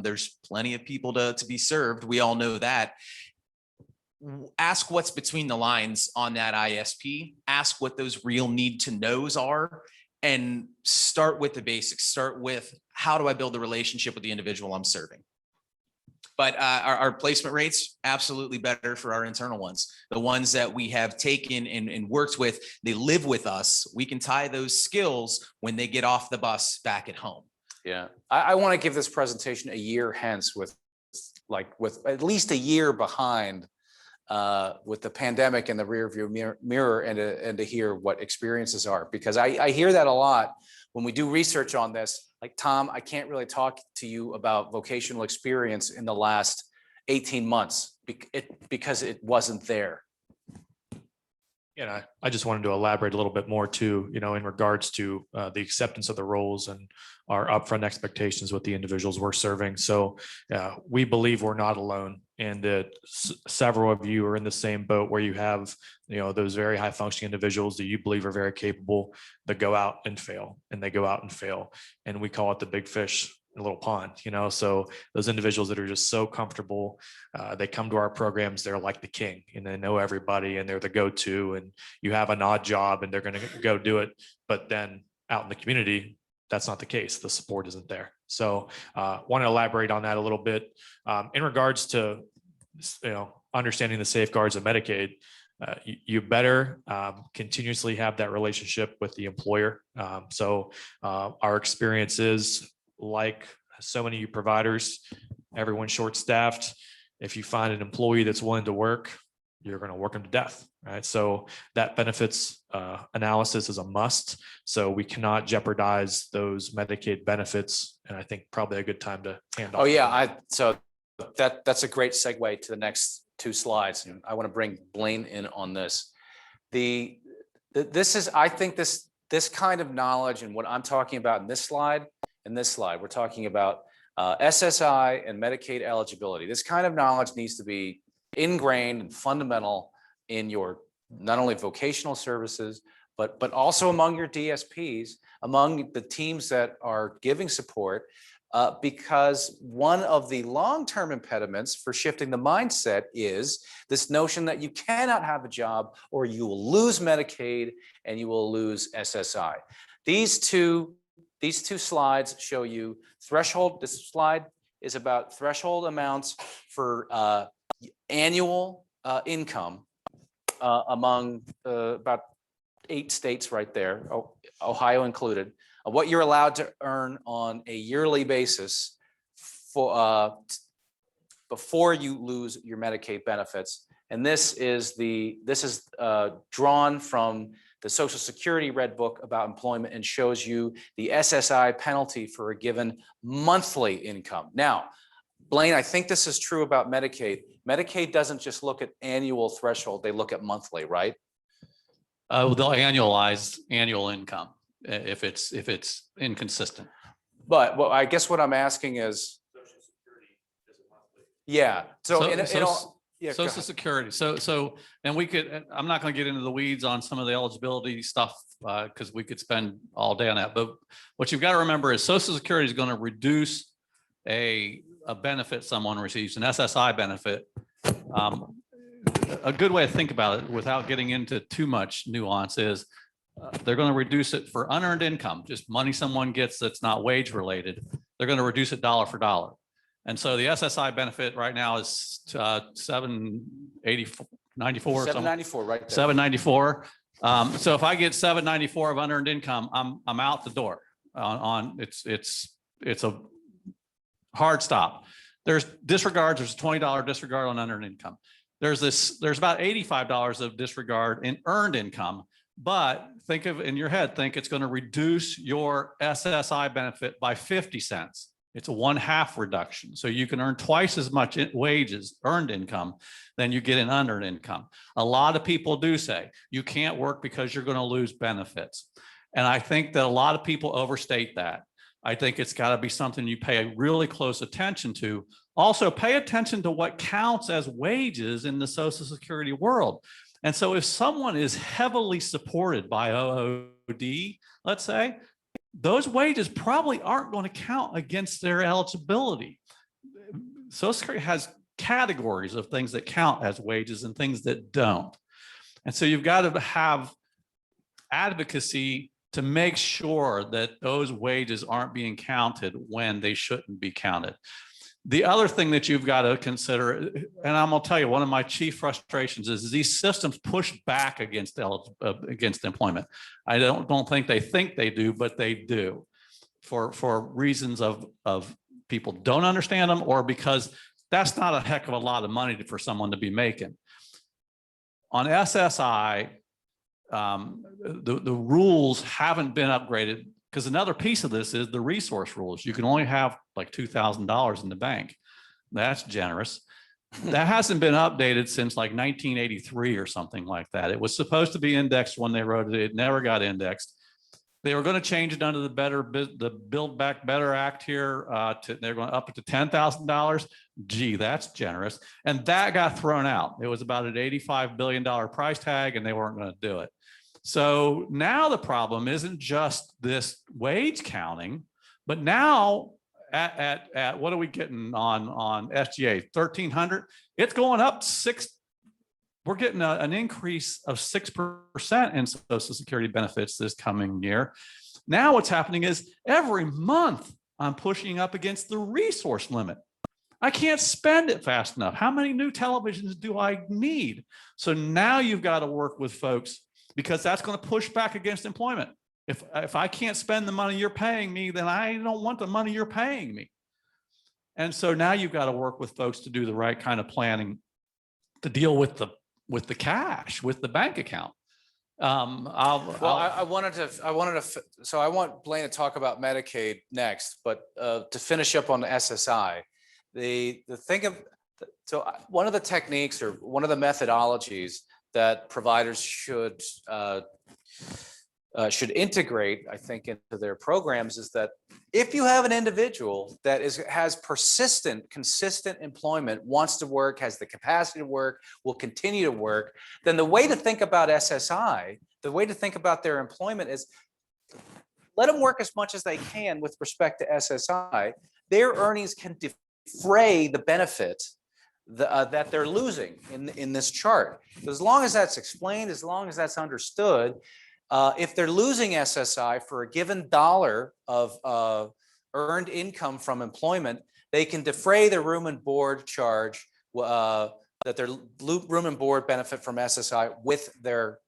There's plenty of people to be served. We all know that. Ask what's between the lines on that ISP. Ask what those real need to knows are, and start with the basics. Start with, how do I build the relationship with the individual I'm serving? But our placement rates, absolutely better for our internal ones. The ones that we have taken and worked with, they live with us. We can tie those skills when they get off the bus back at home. Yeah, I want to give this presentation a year hence with at least a year behind with the pandemic in the rearview mirror, and to hear what experiences are, because I hear that a lot when we do research on this. Like, Tom, I can't really talk to you about vocational experience in the last 18 months because it wasn't there. Yeah, I just wanted to elaborate a little bit more too, in regards to the acceptance of the roles and our upfront expectations with the individuals we're serving. So we believe we're not alone, and that several of you are in the same boat where you have, those very high functioning individuals that you believe are very capable that go out and fail, and they go out and fail. And we call it the big fish in a little pond, so those individuals that are just so comfortable, they come to our programs, they're like the king, and they know everybody, and they're the go-to, and you have an odd job and they're going to go do it. But then out in the community, that's not the case. The support isn't there. So want to elaborate on that a little bit in regards to, understanding the safeguards of Medicaid. You better continuously have that relationship with the employer. So our experience is, like so many providers, everyone's short-staffed. If you find an employee that's willing to work, you're going to work them to death, right? So that benefits analysis is a must. So we cannot jeopardize those Medicaid benefits. And I think probably a good time to hand off. Oh yeah, so that's a great segue to the next two slides. And I want to bring Blaine in on this. I think this kind of knowledge, and what I'm talking about in this slide, we're talking about SSI and Medicaid eligibility. This kind of knowledge needs to be ingrained and fundamental in your not only vocational services, but also among your DSPs, among the teams that are giving support, because one of the long-term impediments for shifting the mindset is this notion that you cannot have a job or you will lose Medicaid and you will lose SSI. These two slides show you threshold. This slide is about threshold amounts for annual income among about 8 states right there, Ohio included, what you're allowed to earn on a yearly basis for before you lose your Medicaid benefits. And this is drawn from the Social Security Red Book about employment, and shows you the SSI penalty for a given monthly income. Now, Blaine, I think this is true about Medicaid. Medicaid doesn't just look at annual threshold, they look at monthly, right? They'll annualize annual income if it's inconsistent. But well, I guess what I'm asking is, yeah. Social Security. So, and we could, and I'm not going to get into the weeds on some of the eligibility stuff because we could spend all day on that. But what you've got to remember is Social Security is going to reduce a benefit someone receives, an SSI benefit. A good way to think about it without getting into too much nuance is they're going to reduce it for unearned income, just money someone gets that's not wage related. they're going to reduce it dollar for dollar. And so the SSI benefit right now is $794 or something. 794 right there. 794. So if I get 794 of unearned income, I'm out the door it's a hard stop. There's disregards. There's a $20 disregard on unearned income. There's about $85 of disregard in earned income, but think of in your head, think it's going to reduce your SSI benefit by 50 cents. It's a 1/2 reduction. So you can earn twice as much wages, earned income, than you get in unearned income. A lot of people do say you can't work because you're going to lose benefits. And I think that a lot of people overstate that. I think it's got to be something you pay really close attention to. Also, pay attention to what counts as wages in the Social Security world. And so if someone is heavily supported by OOD, let's say, those wages probably aren't going to count against their eligibility. Social Security has categories of things that count as wages and things that don't. And so you've got to have advocacy to make sure that those wages aren't being counted when they shouldn't be counted. The other thing that you've got to consider, and I'm going to tell you, one of my chief frustrations is these systems push back against employment. I don't think they do, but they do, for reasons of people don't understand them, or because that's not a heck of a lot of money for someone to be making. On SSI, the rules haven't been upgraded, because another piece of this is the resource rules. You can only have like $2,000 in the bank. That's generous. That hasn't been updated since like 1983 or something like that. It was supposed to be indexed when they wrote it. It never got indexed. They were going to change it under the Build Back Better Act here. They're going to up it to $10,000. Gee, that's generous. And that got thrown out. It was about an $85 billion price tag, and they weren't going to do it. So now the problem isn't just this wage counting, but now at what are we getting on SGA? 1,300. It's going up 6. We're getting an increase of 6% in Social Security benefits this coming year. Now what's happening is every month I'm pushing up against the resource limit. I can't spend it fast enough. How many new televisions do I need? So now you've got to work with folks, because that's going to push back against employment. If I can't spend the money you're paying me, then I don't want the money you're paying me. And so now you've got to work with folks to do the right kind of planning to deal with the cash, with the bank account. I wanted to, so I want Blaine to talk about Medicaid next, but to finish up on the SSI, one of the techniques or one of the methodologies that providers should integrate, I think, into their programs is that if you have an individual that has persistent, consistent employment, wants to work, has the capacity to work, will continue to work, then the way to think about SSI, the way to think about their employment is let them work as much as they can with respect to SSI. Their earnings can defray the benefit that they're losing in this chart. As long as that's explained, as long as that's understood, if they're losing SSI for a given dollar of earned income from employment, they can defray their room and board charge, that their room and board benefit from SSI with their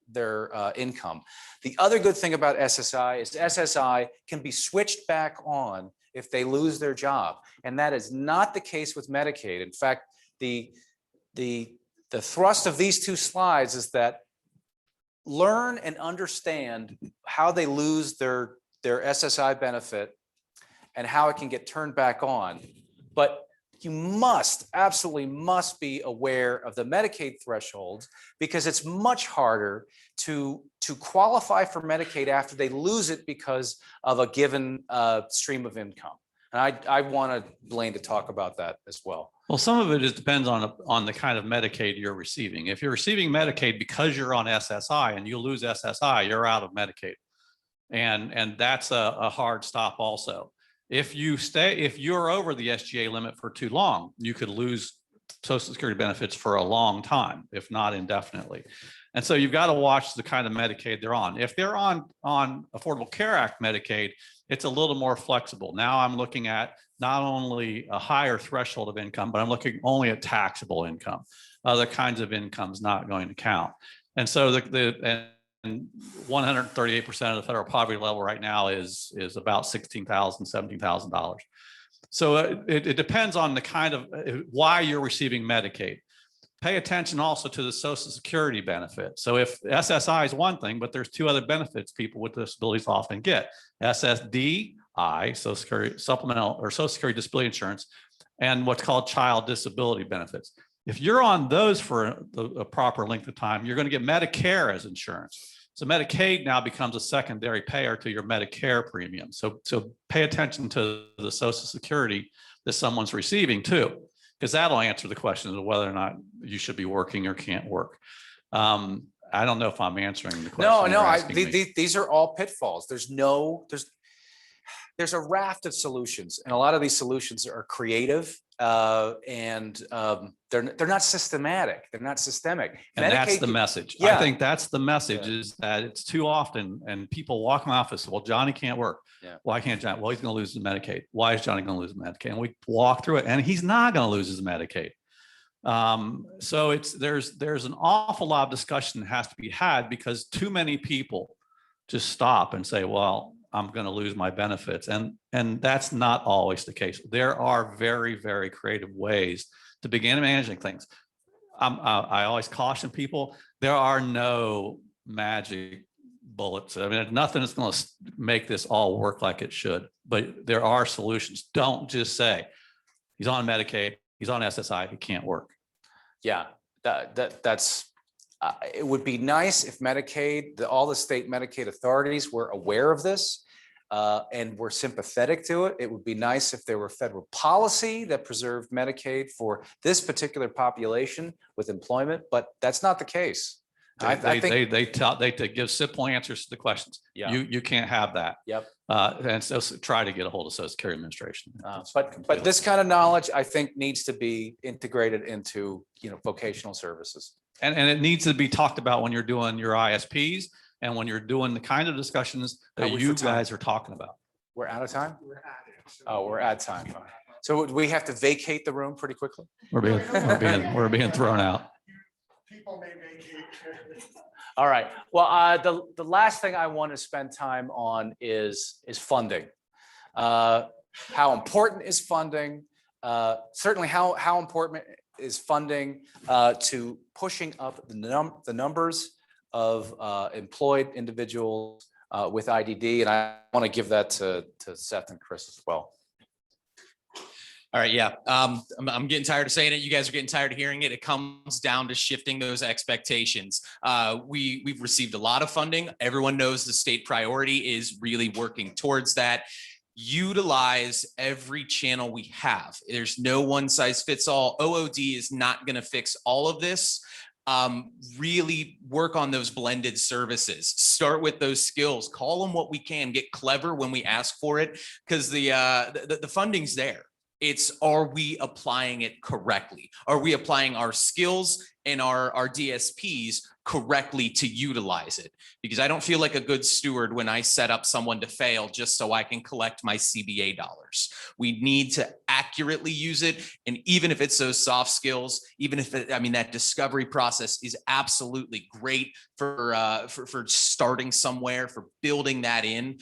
income. The other good thing about SSI is SSI can be switched back on if they lose their job. And that is not the case with Medicaid. In fact, the thrust of these two slides is that learn and understand how they lose their SSI benefit and how it can get turned back on. But you absolutely must be aware of the Medicaid thresholds, because it's much harder to qualify for Medicaid after they lose it because of a given stream of income. And I wanted Blaine to talk about that as well. Well, some of it just depends on the kind of Medicaid you're receiving. If you're receiving Medicaid because you're on SSI and you lose SSI, you're out of Medicaid. And that's a hard stop also. If you're over the SGA limit for too long, you could lose Social Security benefits for a long time, if not indefinitely. And so you've got to watch the kind of Medicaid they're on. If they're on Affordable Care Act Medicaid, it's a little more flexible. Now I'm looking at not only a higher threshold of income, but I'm looking only at taxable income. Other kinds of incomes not going to count. And so and 138% of the federal poverty level right now is about $16,000, $17,000. So it depends on the kind of why you're receiving Medicaid. Pay attention also to the Social Security benefit. So if SSI is one thing, but there's two other benefits people with disabilities often get: SSDI, Social Security Supplemental or Social Security Disability Insurance, and what's called Child Disability Benefits. If you're on those for a proper length of time, you're going to get Medicare as insurance. So Medicaid now becomes a secondary payer to your Medicare premium. So pay attention to the Social Security that someone's receiving too, because that'll answer the question of whether or not you should be working or can't work. I don't know if I'm answering the question. No, these are all pitfalls. There's a raft of solutions, and a lot of these solutions are creative, and they're not systematic. They're not systemic. And that's the message. Yeah. I think that's the message, is that it's too often, and people walk in the office, well, Johnny can't work. Yeah. Why can't Johnny? Well, he's going to lose his Medicaid. Why is Johnny going to lose his Medicaid? And we walk through it, and he's not going to lose his Medicaid. So there's an awful lot of discussion that has to be had, because too many people just stop and say, well, I'm going to lose my benefits. And that's not always the case. There are very, very creative ways to begin managing things. I always caution people, there are no magic bullets. I mean, nothing is going to make this all work like it should, but there are solutions. Don't just say he's on Medicaid, he's on SSI, he can't work. Yeah, that's it would be nice if Medicaid, all the state Medicaid authorities were aware of this and were sympathetic to it. It would be nice if there were federal policy that preserved Medicaid for this particular population with employment, but that's not the case. They give simple answers to the questions. Yeah. You can't have that. Yep. And so try to get a hold of Social Security Administration. But this kind of knowledge, I think, needs to be integrated into, vocational services. And it needs to be talked about when you're doing your ISPs and when you're doing the kind of discussions that you guys are talking about. We're out of time? We're at it. Oh, we're at time. So we have to vacate the room pretty quickly? We're being thrown out. People may vacate. All right. Well, the last thing I want to spend time on is funding. How important is funding? Certainly how important is funding to pushing up the numbers of employed individuals with IDD. And I want to give that to Seth and Chris as well. All right, yeah. I'm getting tired of saying it. You guys are getting tired of hearing it. It comes down to shifting those expectations. We've received a lot of funding. Everyone knows the state priority is really working towards that. Utilize every channel we have. There's no one size fits all. OOD is not going to fix all of this. Really work on those blended services. Start with those skills. Call them what we can. Get clever when we ask for it, because the funding's there. It's, are we applying it correctly? Are we applying our skills and our DSPs correctly to utilize it? Because I don't feel like a good steward when I set up someone to fail just so I can collect my CBA dollars. We need to accurately use it. And even if it's those soft skills, even if that discovery process is absolutely great for starting somewhere, for building that in.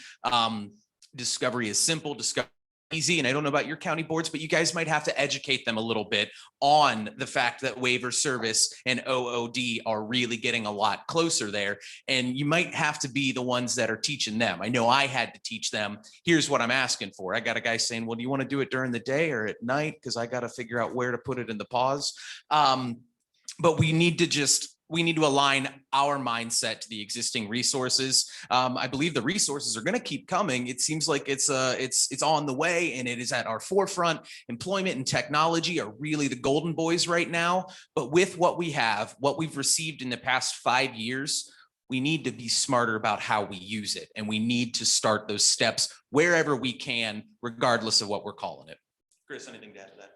Discovery is simple. Discovery easy. And I don't know about your county boards, but you guys might have to educate them a little bit on the fact that waiver service and OOD are really getting a lot closer there. And you might have to be the ones that are teaching them. I know I had to teach them, here's what I'm asking for. I got a guy saying, well, do you want to do it during the day or at night? Because I got to figure out where to put it in the pause. But we need to align our mindset to the existing resources. I believe the resources are going to keep coming. It seems like it's on the way, and it is at our forefront. Employment and technology are really the golden boys right now. But with what we have, what we've received in the past 5 years, we need to be smarter about how we use it. And we need to start those steps wherever we can, regardless of what we're calling it. Chris, anything to add to that?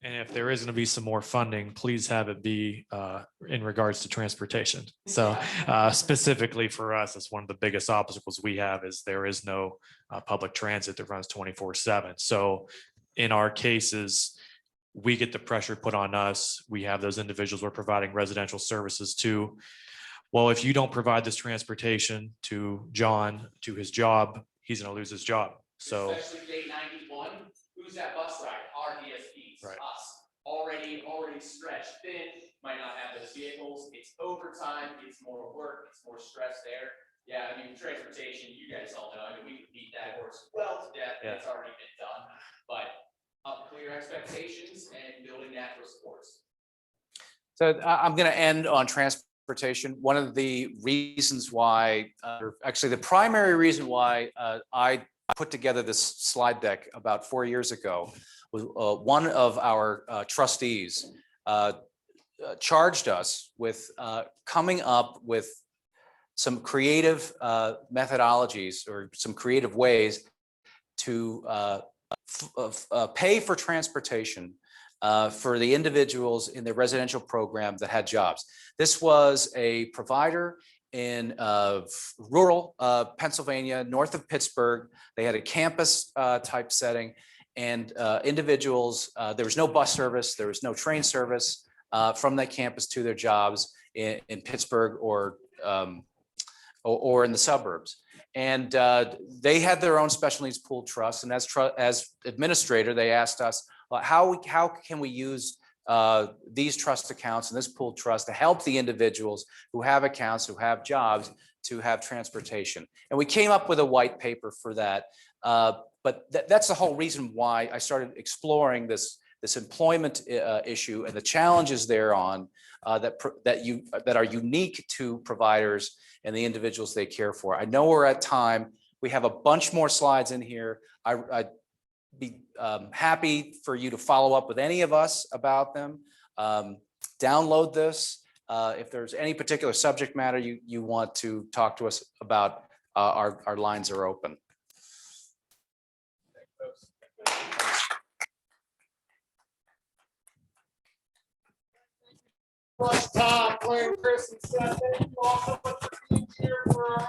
And if there is going to be some more funding, please have it be in regards to transportation. So specifically for us, it's one of the biggest obstacles we have is there is no public transit that runs 24/7. So in our cases, we get the pressure put on us. We have those individuals we're providing residential services to. Well, if you don't provide this transportation to John, to his job, he's going to lose his job. So. Especially day 91, who's that bus ride? Our DSPs, Right. us, already stretched thin, might not have those vehicles. It's overtime, it's more work, it's more stress there. Yeah, I mean, transportation, you guys all know, I mean, we could beat that horse well to death, and it's already been done. But up clear expectations and building natural supports. So I'm going to end on transportation. One of the reasons why, actually the primary reason why I put together this slide deck about 4 years ago was one of our trustees charged us with coming up with some creative methodologies or some creative ways to pay for transportation for the individuals in the residential program that had jobs. This was a provider in rural Pennsylvania, north of Pittsburgh. They had a campus type setting, and individuals, there was no bus service, there was no train service from that campus to their jobs in Pittsburgh or in the suburbs. And they had their own special needs pool trust. And as administrator, they asked us, well, how can we use these trust accounts and this pool trust to help the individuals who have accounts, who have jobs, to have transportation. And we came up with a white paper for that. But that's the whole reason why I started exploring this employment issue and the challenges thereon that are unique to providers and the individuals they care for. I know we're at time. We have a bunch more slides in here. I'd be happy for you to follow up with any of us about them. Download this. If there's any particular subject matter you want to talk to us about, our lines are open. Tom, Glenn, Chris, and Seth, thank you all so much for being here for